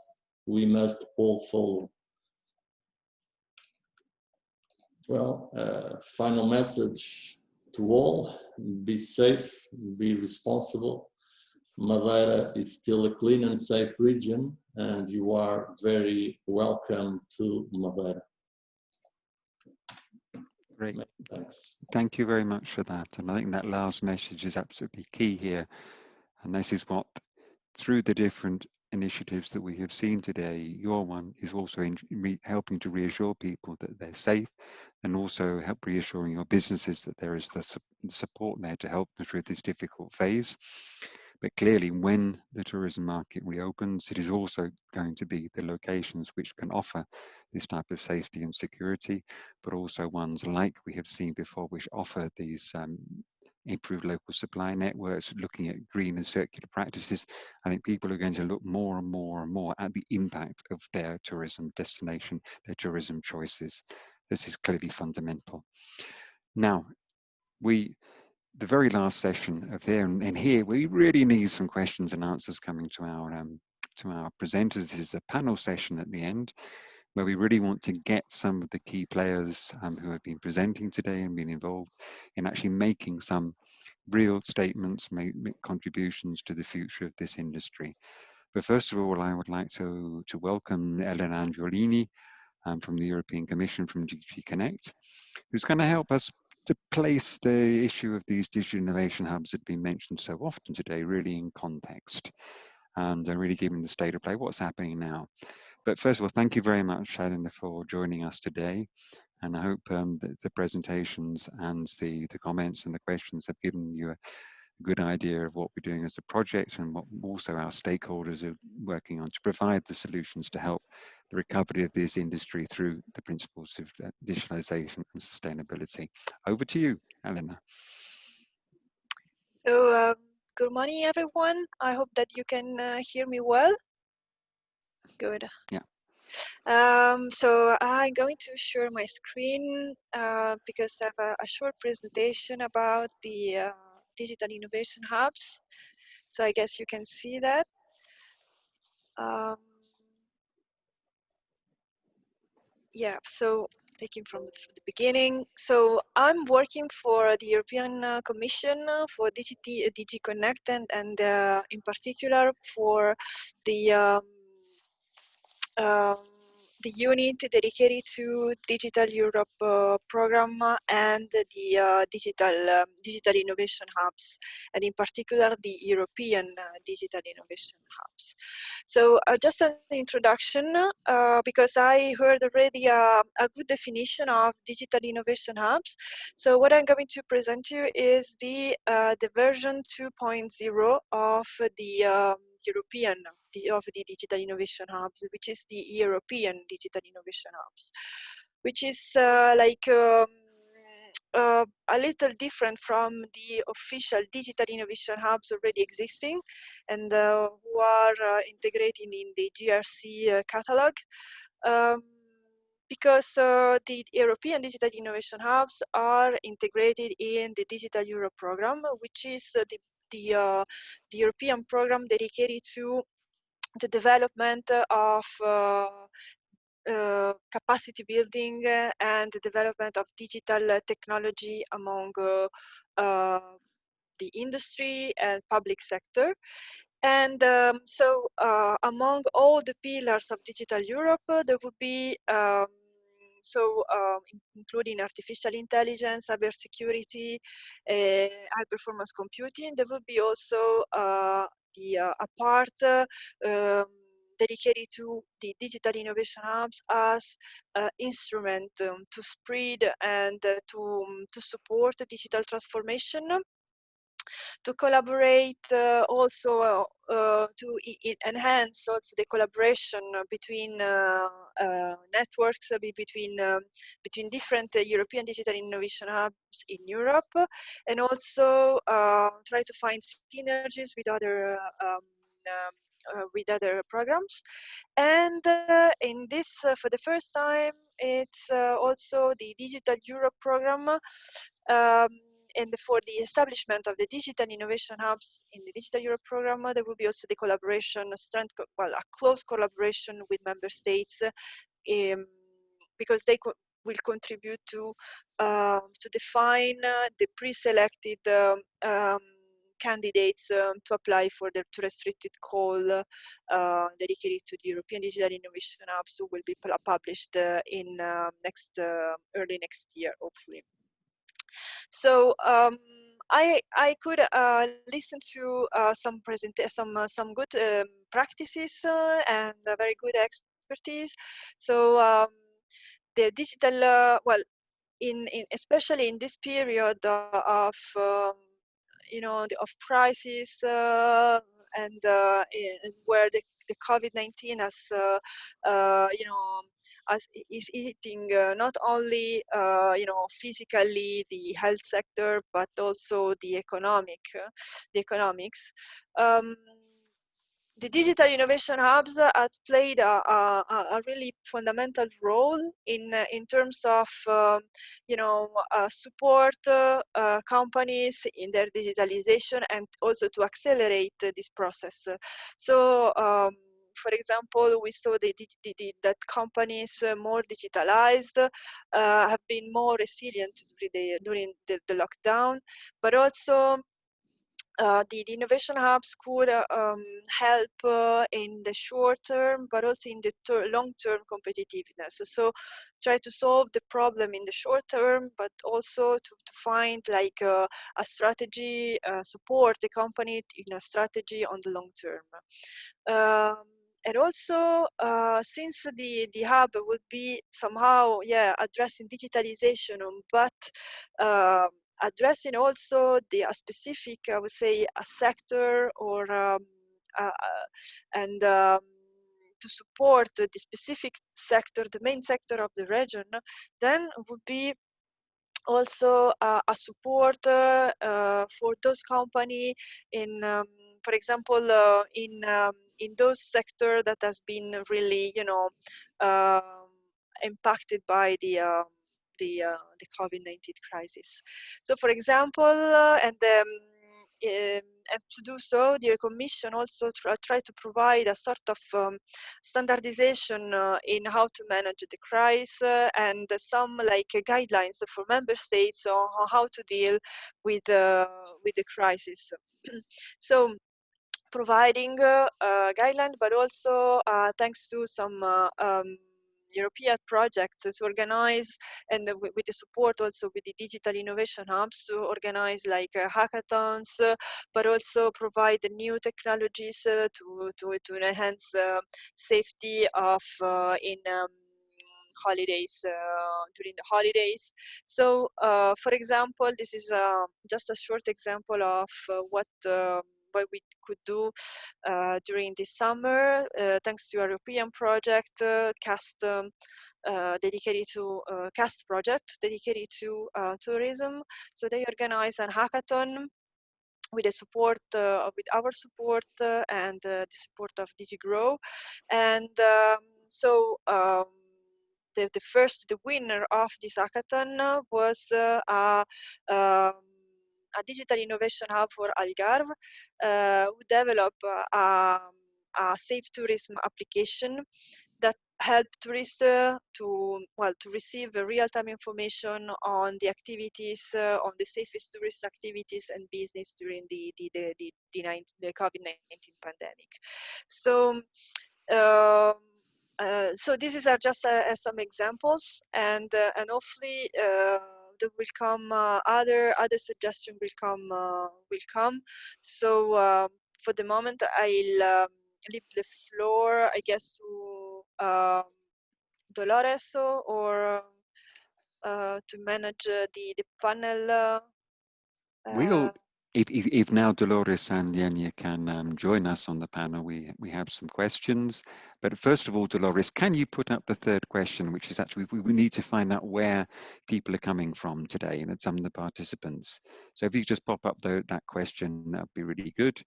we must all follow. Well, final message to all: be safe, be responsible. Madeira is still a clean and safe region, and you are very welcome to Madeira. Great. Thanks. Thank you very much for that. And I think that last message is absolutely key here. And this is what, through the different initiatives that we have seen today, your one is also helping to reassure people that they're safe, and also help reassuring your businesses that there is the support there to help them through this difficult phase. But clearly, when the tourism market reopens, it is also going to be the locations which can offer this type of safety and security, but also ones like we have seen before, which offer these improved local supply networks, looking at green and circular practices. I think people are going to look more and more and more at the impact of their tourism destination, their tourism choices. This is clearly fundamental. Now, the very last session of here, and here we really need some questions and answers coming to our presenters. This is a panel session at the end, where we really want to get some of the key players who have been presenting today and been involved in actually making some real statements, make contributions to the future of this industry. But first of all, I would like to welcome Elena Angiolini from the European Commission, from DG Connect, who's going to help us to place the issue of these digital innovation hubs that have been mentioned so often today really in context, and really giving the state of play, what's happening now. But first of all, thank you very much, Elena, for joining us today. And I hope that the presentations and the comments and the questions have given you a good idea of what we're doing as a project, and what also our stakeholders are working on to provide the solutions to help the recovery of this industry through the principles of digitalization and sustainability. Over to you, Elena. So good morning, everyone. I hope that you can hear me well. Good. Yeah. So I'm going to share my screen because I have a short presentation about the digital innovation hubs. So I guess you can see that. Yeah, so taking from the beginning. So I'm working for the European Commission for DG Connect, and in particular for the unit dedicated to Digital Europe program and the digital innovation hubs, and in particular the European digital innovation hubs. So just an introduction, because I heard already a good definition of digital innovation hubs. So what I'm going to present to you is the version 2.0 of the European of the digital innovation hubs, which is the European digital innovation hubs, which is a little different from the official digital innovation hubs already existing, and who are integrated in the JRC catalog. Because the European digital innovation hubs are integrated in the Digital Europe program, which is the European program dedicated to the development of capacity building and the development of digital technology among the industry and public sector. And so among all the pillars of Digital Europe, there would be including artificial intelligence, cybersecurity, high performance computing. There would be also a part dedicated to the digital innovation hubs as instrument to spread and to support digital transformation, to collaborate also to enhance also the collaboration between networks between different European digital innovation hubs in Europe, and also try to find synergies with other programs. And in this, for the first time, it's also the Digital Europe program, and for the establishment of the digital innovation hubs in the Digital Europe program, there will be also the collaboration, a close collaboration with member states, because they will contribute to define the pre-selected candidates to apply for the restricted call dedicated to the European Digital Innovation Hubs, who will be published in early next year, hopefully. So I could listen to some good practices and very good expertise. So the digital in especially in this period of of crisis and where the COVID-19 has is hitting not only physically the health sector, but also the economics. The digital innovation hubs have played a really fundamental role in terms of support companies in their digitalization, and also to accelerate this process. So for example, we saw that companies more digitalized have been more resilient during the lockdown, but also the innovation hubs could help in the short term, but also in the long-term competitiveness. So try to solve the problem in the short term, but also to find like a strategy, support the company in a strategy on the long term. And also, since the hub would be somehow, addressing digitalization, but addressing also a specific, I would say, a sector, or and to support the specific sector, the main sector of the region, then would be also a support for those companies in, for example, in those sectors that has been really, impacted by the COVID-19 crisis. So, for example, and to do so, the Commission also try to provide a sort of standardization in how to manage the crisis, and some like guidelines for member states on how to deal with the crisis. So, providing guidelines, but also thanks to some European projects to organize, and with the support also with the digital innovation hubs, to organize like hackathons, but also provide the new technologies to enhance safety of in holidays, during the holidays. So for example, this is just a short example of what we could do during this summer, thanks to a European project, CAST, dedicated to CAST project dedicated to tourism. So they organize a hackathon with the support with our support and the support of DigiGrow, and so the winner of this hackathon was a digital innovation hub for Algarve, who developed a safe tourism application that help tourists to receive real-time information on the activities, on the safest tourist activities and business during the COVID-19 pandemic. So. So these are just some examples, and hopefully there will come other suggestions will come. So for the moment, I'll leave the floor, I guess, to Dolores or to manage the panel. We'll, if now Dolores and Yanya can join us on the panel, we have some questions. But first of all, Dolores, can you put up the third question, which is actually we need to find out where people are coming from today, and it's some of the participants. So if you just pop up that question, that'd be really good.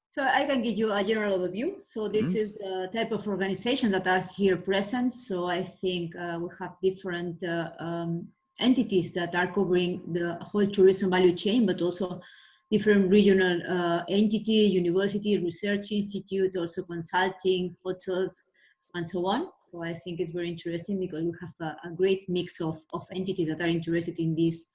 So I can give you a general overview. So this is the type of organizations that are here present. So I think we have different entities that are covering the whole tourism value chain, but also different regional entities, university, research institute, also consulting, hotels, and so on. So I think it's very interesting because we have a great mix of entities that are interested in this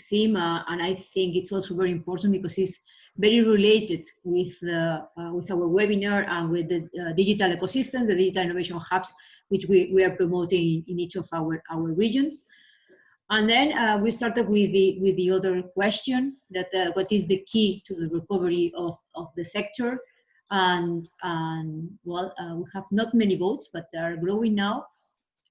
theme, and I think it's also very important because it's very related with our webinar and with the digital ecosystems, the digital innovation hubs, which we are promoting in each of our regions. And then we started with the other question, that what is the key to the recovery of the sector? And well, we have not many votes, but they are growing now.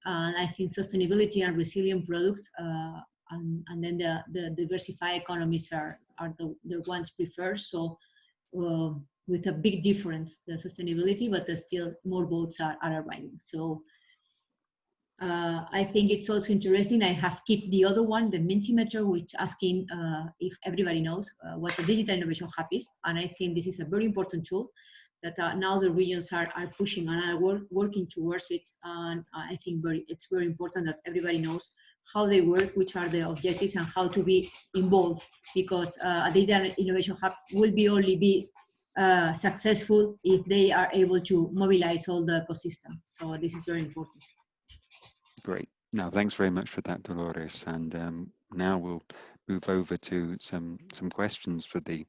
And I think sustainability and resilient products, and then the diversified economies are the ones preferred. So with a big difference, the sustainability, but there's still more votes are arriving. So I think it's also interesting. I have kept the other one, the Mentimeter, which asking if everybody knows what a digital innovation hub is. And I think this is a very important tool that now the regions are pushing and are working towards it. And I think it's very important that everybody knows how they work, which are the objectives, and how to be involved, because a data innovation hub will only be successful if they are able to mobilize all the ecosystem. So this is very important. Great. No, thanks very much for that, Dolores. And now we'll move over to some questions for the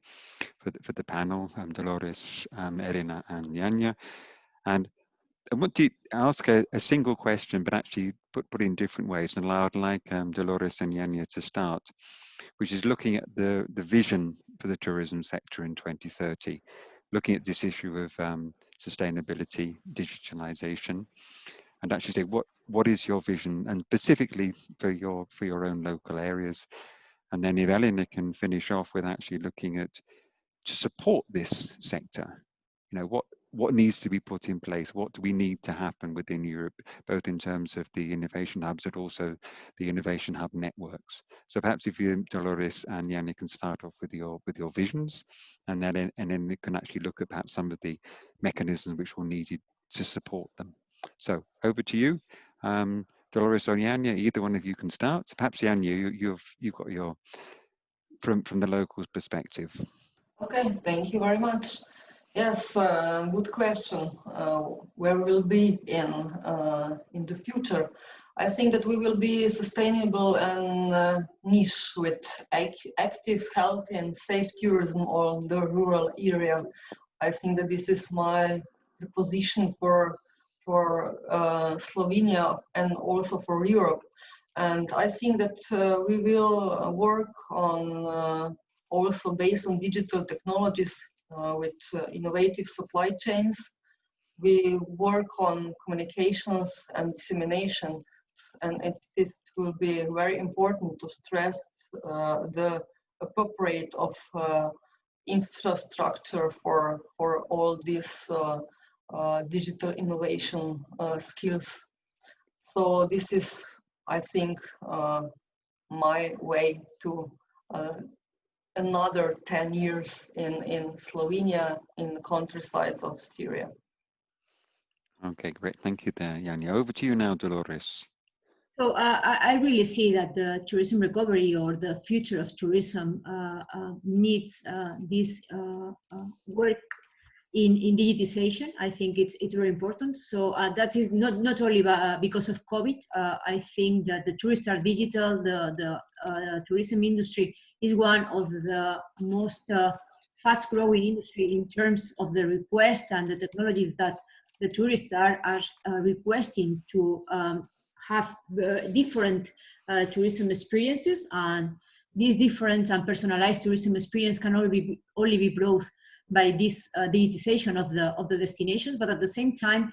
panel, Dolores, Elena, and Yanya. And I want to ask a single question, but actually put in different ways. And I'd like Dolores and Yanya to start, which is looking at the vision for the tourism sector in 2030, looking at this issue of sustainability, digitalization, and actually say what is your vision, and specifically for your own local areas. And then if Elena can finish off with actually looking at to support this sector, you know, what needs to be put in place? What do we need to happen within Europe, both in terms of the innovation hubs, but also the innovation hub networks? So perhaps if you, Dolores and Yanni, can start off with your visions, and then we can actually look at perhaps some of the mechanisms which will need to support them. So over to you, Dolores or Yanya. Either one of you can start. Perhaps Yanya, you've got your from the locals' perspective. Okay, thank you very much. Yes, good question. Where we'll be in the future? I think that we will be sustainable and niche with active, healthy, and safe tourism on the rural area. I think that this is the position for Slovenia and also for Europe. And I think that we will work on also based on digital technologies with innovative supply chains. We work on communications and dissemination, and it will be very important to stress the appropriate of infrastructure for all these digital innovation skills. So this is, I think, my way to another 10 years in Slovenia, in the countryside of Styria. Okay, great. Thank you there, Yanya. Over to you now, Dolores. So I really see that the tourism recovery or the future of tourism needs this work in digitization. I think it's very important. So that is not only because of COVID. I think that the tourists are digital. The tourism industry is one of the most fast-growing industry in terms of the request and the technologies that the tourists are requesting to have different tourism experiences, and these different and personalized tourism experience can only be brought by this digitization of the destinations, but at the same time,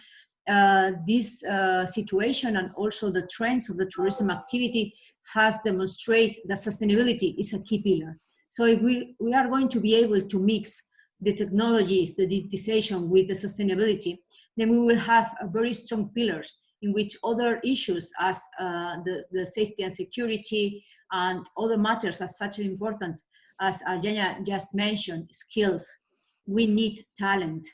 this situation and also the trends of the tourism activity has demonstrated that sustainability is a key pillar. So if we are going to be able to mix the technologies, the digitization with the sustainability, then we will have a very strong pillars in which other issues as the safety and security and other matters as such important as Janya just mentioned, skills. We need talent.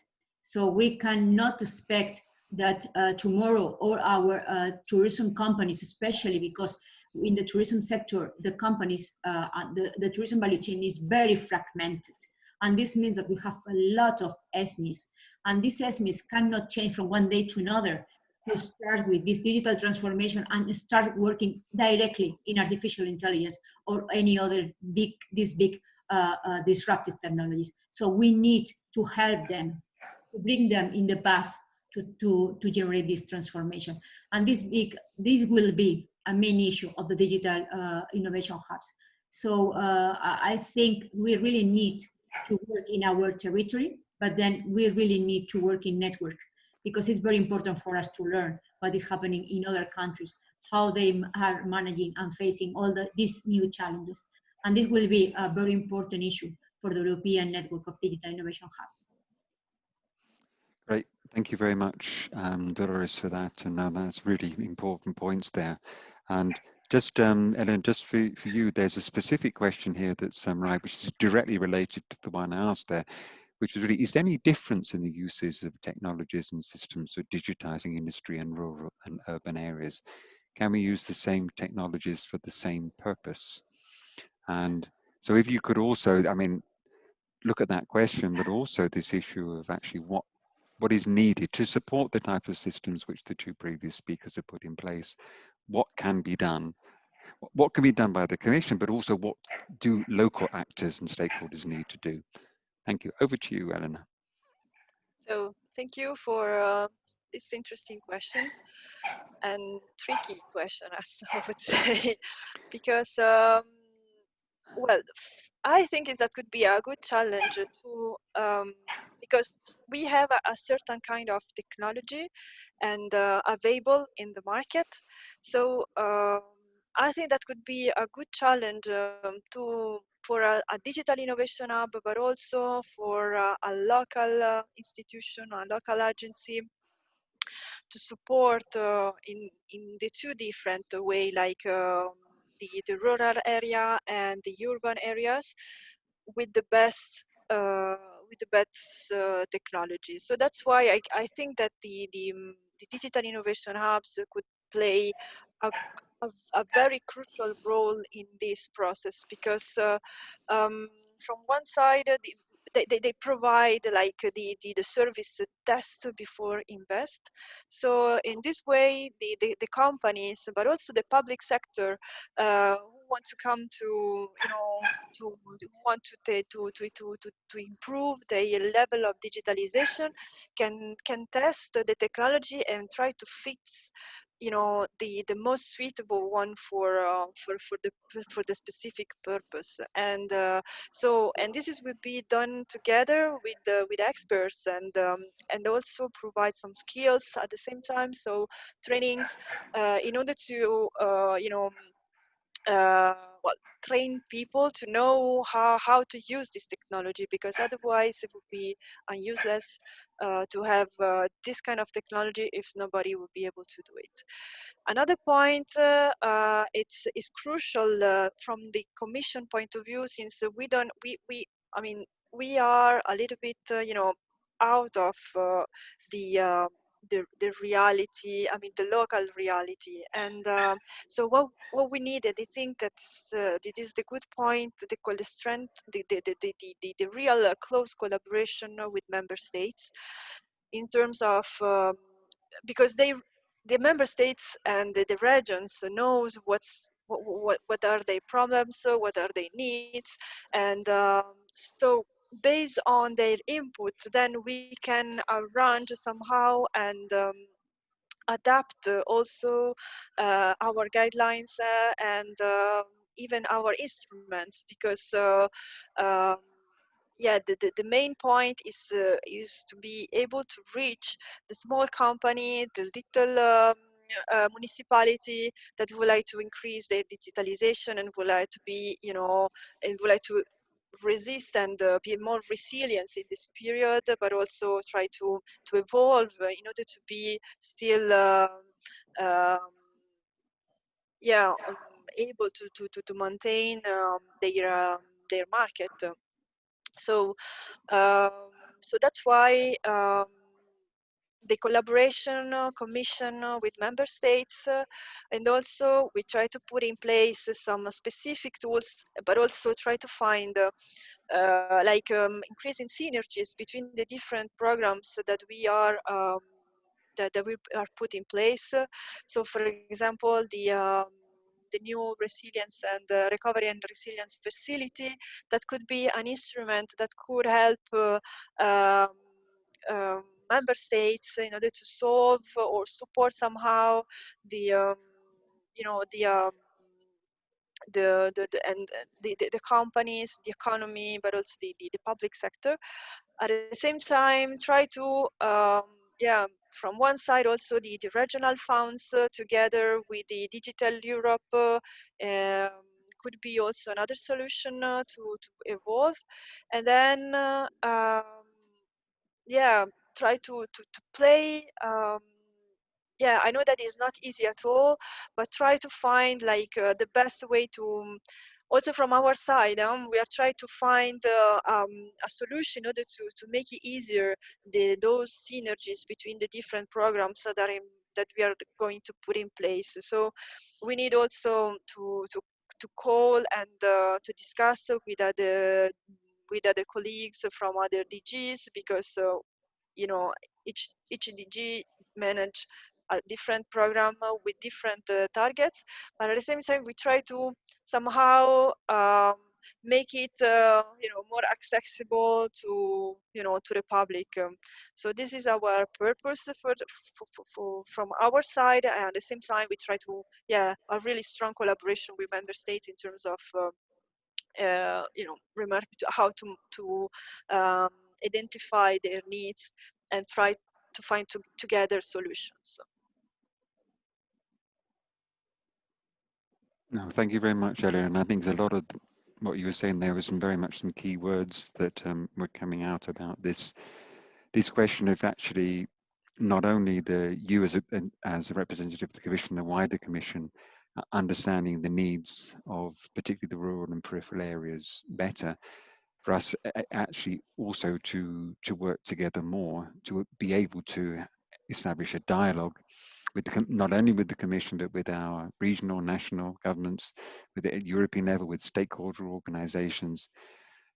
So we cannot expect that tomorrow all our tourism companies, especially because in the tourism sector, the companies, the tourism value chain is very fragmented. And this means that we have a lot of SMEs. And these SMEs cannot change from one day to another to start with this digital transformation and start working directly in artificial intelligence or any other big disruptive technologies. So we need to help them, to bring them in the path to generate this transformation. And this will be a main issue of the digital innovation hubs. So I think we really need to work in our territory, but then we really need to work in network, because it's very important for us to learn what is happening in other countries, how they are managing and facing all these new challenges. And this will be a very important issue for the European Network of Digital Innovation Hub. Great, thank you very much, Dolores, for that. And that's really important points there. And just, Ellen, just for you, there's a specific question here that's right, which is directly related to the one I asked there, which is really, is there any difference in the uses of technologies and systems for digitizing industry in rural and urban areas? Can we use the same technologies for the same purpose? And so if you could also, I mean, look at that question, but also this issue of actually what is needed to support the type of systems which the two previous speakers have put in place. What can be done? What can be done by the Commission, but also what do local actors and stakeholders need to do? Thank you. Over to you, Elena. So thank you for this interesting question and tricky question, as I would say, because well, I think that could be a good challenge to because we have a certain kind of technology and available in the market. So I think that could be a good challenge for a digital innovation hub, but also for a local institution, a local agency to support in the two different way, like the rural area and the urban areas, with the best technology. So that's why I think that the digital innovation hubs could play a very crucial role in this process, because from one side they provide like the service test before invest. So in this way the companies, but also the public sector who want to come to to improve their level of digitalization can test the technology and try to fix the most suitable one for the specific purpose. And and this will be done together with experts, and also provide some skills at the same time, so trainings in order to well, train people to know how to use this technology, because otherwise it would be useless to have this kind of technology if nobody would be able to do it. Another point, it's crucial from the Commission point of view, since I mean, we are a little bit, out of the reality, I mean, the local reality. And so what we needed, I think that it is the good point, the strength, the real close collaboration with member states in terms of, because the member states and the regions knows what are their problems, what are their needs, and so based on their input, then we can arrange somehow and adapt also our guidelines and even our instruments, because the main point is to be able to reach the small company, the little municipality that would like to increase their digitalization and would like to be, and would like to resist and be more resilient in this period, but also try to evolve in order to be still able to maintain their market. So so that's why the collaboration commission with member states, and also we try to put in place some specific tools, but also try to find increasing synergies between the different programs that we are put in place. So for example, the new resilience and recovery and resilience facility, that could be an instrument that could help member states in order to solve or support somehow the the companies, the economy, but also the public sector. At the same time, try to from one side also the regional funds together with the Digital Europe could be also another solution to evolve, and then try to play. I know that is not easy at all, but try to find the best way to. Also from our side, we are trying to find a solution in order to make it easier those synergies between the different programs that we are going to put in place. So we need also to call and to discuss with other colleagues from other DGs, because each DG manage a different program with different targets, but at the same time we try to somehow make it more accessible to to the public. So this is our purpose from our side, and at the same time we try to a really strong collaboration with member states in terms of how to identify their needs and try to find together solutions. No, thank you very much, Elena. And I think a lot of what you were saying there was very much some key words that were coming out about this question of actually not only you as a representative of the Commission, the wider Commission, understanding the needs of particularly the rural and peripheral areas better, for us actually also to work together more, to be able to establish a dialogue with not only with the Commission, but with our regional, national governments, with the European level, with stakeholder organizations.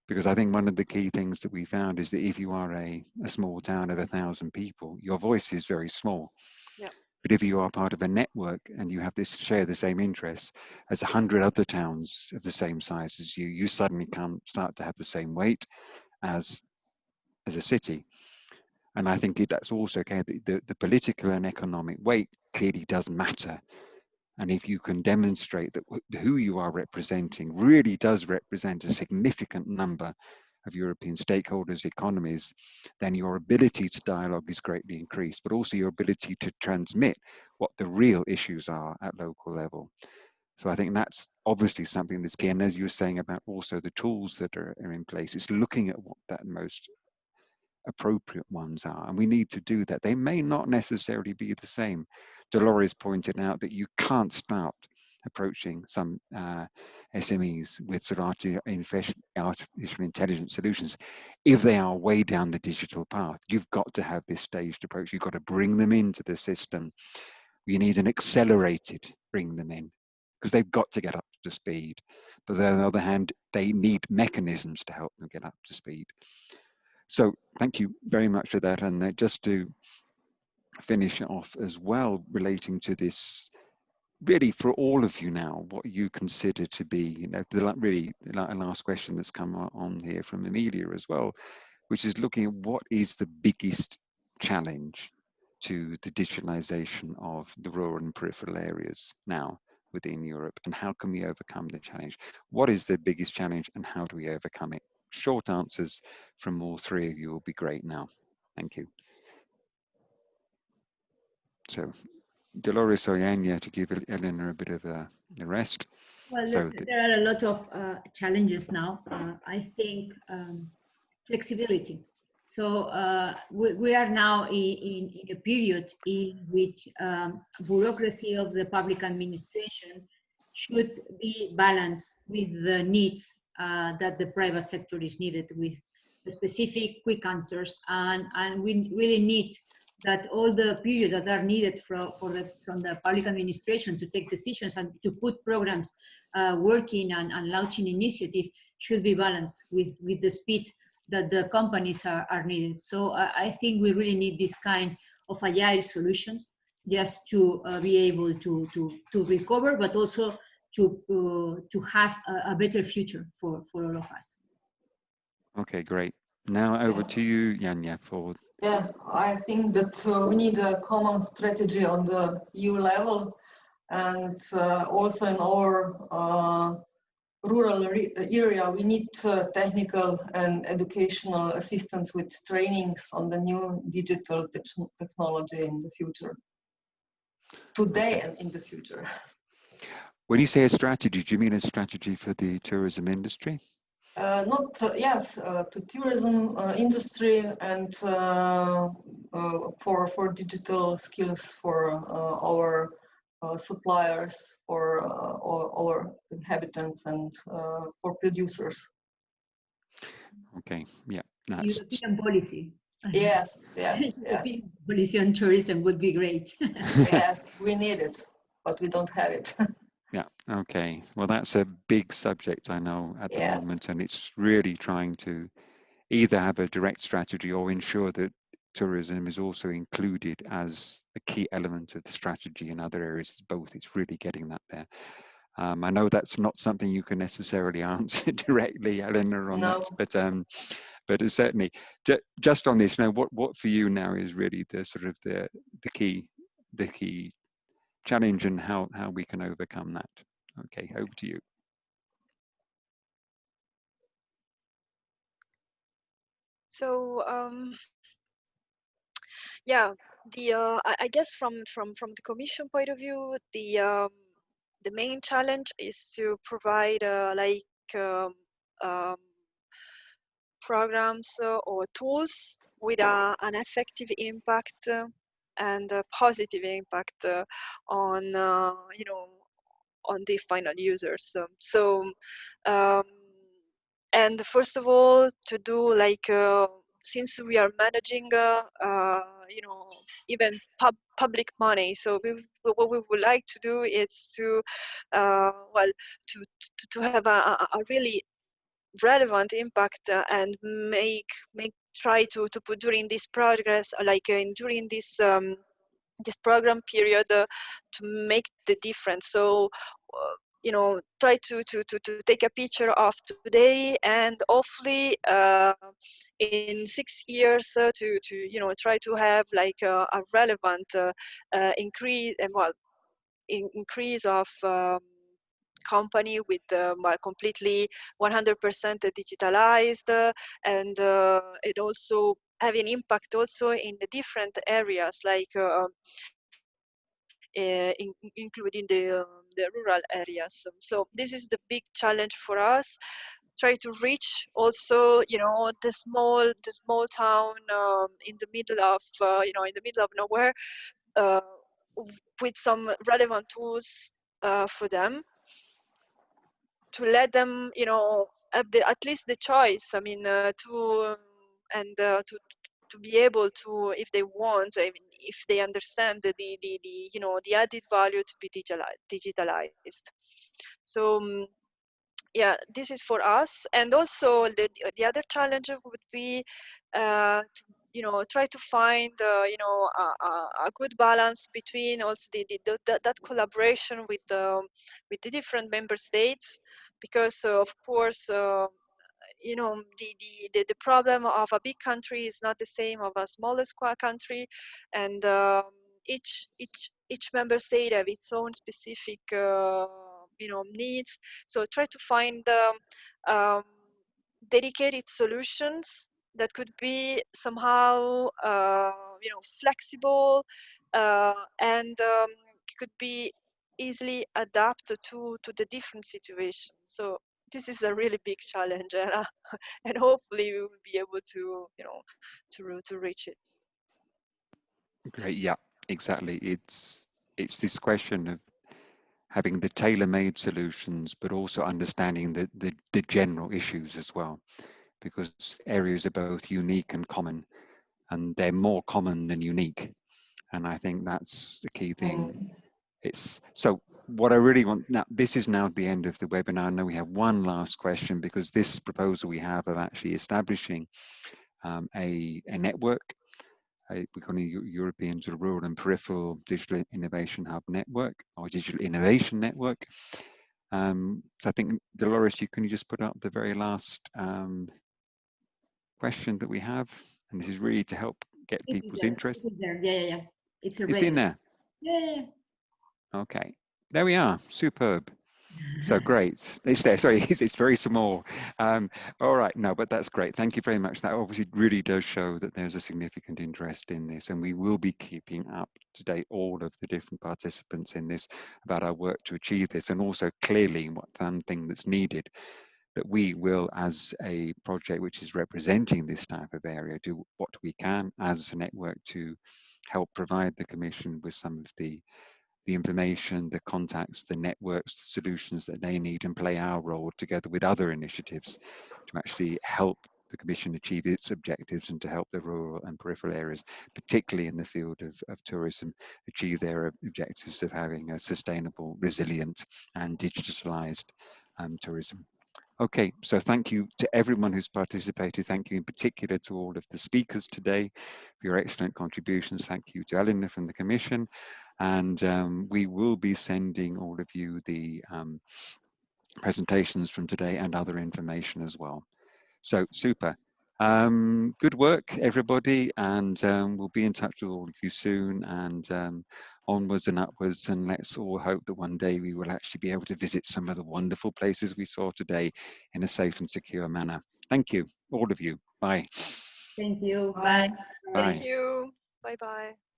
Because I think one of the key things that we found is that if you are a small town of 1,000 people, your voice is very small. Yeah. But if you are part of a network and you have share the same interests as 100 other towns of the same size as you, you suddenly start to have the same weight as a city. And I think that's also okay. The political and economic weight clearly does matter. And if you can demonstrate that who you are representing really does represent a significant number of European stakeholders' economies, then your ability to dialogue is greatly increased, but also your ability to transmit what the real issues are at local level. So I think that's obviously something that's key. And as you were saying about also the tools that are in place, it's looking at what that most appropriate ones are, and we need to do that. They may not necessarily be the same. Dolores pointed out that you can't start approaching some SMEs with sort of artificial intelligence solutions if they are way down the digital path. You've got to have this staged approach. You've got to bring them into the system. You need an accelerated bring them in, because they've got to get up to speed. But on the other hand, they need mechanisms to help them get up to speed. So thank you very much for that. And just to finish off as well, relating to this, really for all of you now, what you consider to be, really the last question that's come on here from Emilia as well, which is looking at what is the biggest challenge to the digitalization of the rural and peripheral areas now within Europe, and how can we overcome the challenge? What is the biggest challenge and how do we overcome it? short answers from all three of you will be great now. Thank you. So Dolores or Anya, to give Eleanor a bit of a rest. Well, So there are a lot of challenges now. I think flexibility. So we are now in a period in which bureaucracy of the public administration should be balanced with the needs that the private sector is needed with specific quick answers. And we really need that all the periods that are needed from the public administration to take decisions and to put programs working and launching initiative should be balanced with the speed that the companies are needed. So I think we really need this kind of agile solutions just to be able to recover, but also to have a better future for all of us. okay, great. Now over to you, Janja, for yeah, I think that we need a common strategy on the EU level, and also in our rural area, we need technical and educational assistance with trainings on the new digital technology in the future, today and in the future. When you say a strategy, do you mean a strategy for the tourism industry? Yes, to tourism industry and for digital skills for our suppliers, for our inhabitants, and for producers. Okay, yeah. European policy. Yes, yes, yes. European policy on tourism would be great. Yes, we need it, but we don't have it. Yeah, okay. Well, that's a big subject, I know, at the moment, and it's really trying to either have a direct strategy or ensure that tourism is also included as a key element of the strategy in other areas. Both, it's really getting that there. I know that's not something you can necessarily answer directly, Eleanor, on that, but it's certainly just on this. Now, what for you now is really the sort of the key challenge and how we can overcome that. Okay, over to you. So yeah, I guess from the Commission point of view, the main challenge is to provide programs or tools with an effective impact and a positive impact on on the final users. And first of all, to do since we are managing even public money, so what we would like to do is to to have a really relevant impact and try to put during this progress, during this this program period, to make the difference. So try to take a picture of today, and hopefully in 6 years to try to have a relevant increase and increase of company with completely 100% digitalized, and it also having impact also in the different areas, including the rural areas. So this is the big challenge for us. Try to reach also the small town in the middle of in the middle of nowhere with some relevant tools for them, to let them have at least the choice. I mean to be able to, if they want, I mean, if they understand the added value to be digitalized. So yeah, this is for us. And also the other challenge would be to try to find a good balance between also that collaboration with the different member states, because of course the problem of a big country is not the same of a smaller country, and each member state have its own specific needs. So try to find dedicated solutions that could be somehow flexible and could be easily adapted to the different situations. So this is a really big challenge, and hopefully we will be able to to reach it. Great, yeah, exactly. It's this question of having the tailor-made solutions, but also understanding the general issues as well, because areas are both unique and common, and they're more common than unique. And I think that's the key thing. It's so what I really want now, this is now the end of the webinar. I know we have one last question, because this proposal we have of actually establishing a network, we're calling it European sort of Rural and Peripheral Digital Innovation Hub Network, or Digital Innovation Network. So I think, Dolores, can you just put up the very last question that we have? And this is really to help get people's interest. It's there. Yeah. It's It's in there. Yeah. Okay, there we are. Superb. So great. It's there. Sorry, it's very small. All right, no, but that's great. Thank you very much. That obviously really does show that there's a significant interest in this, and we will be keeping up to date all of the different participants in this about our work to achieve this, and also clearly what thing that's needed, that we will, as a project which is representing this type of area, do what we can as a network to help provide the Commission with some of the information, the contacts, the networks, the solutions that they need, and play our role together with other initiatives to actually help the Commission achieve its objectives and to help the rural and peripheral areas, particularly in the field of tourism, achieve their objectives of having a sustainable, resilient and digitalized tourism. Okay, so thank you to everyone who's participated. Thank you in particular to all of the speakers today for your excellent contributions. Thank you to Elena from the Commission. And we will be sending all of you the presentations from today and other information as well. So super. Good work, everybody, and we'll be in touch with all of you soon, and onwards and upwards, and let's all hope that one day we will actually be able to visit some of the wonderful places we saw today in a safe and secure manner. Thank you, all of you. Bye. Thank you. Bye. Bye. Thank you. Bye-bye.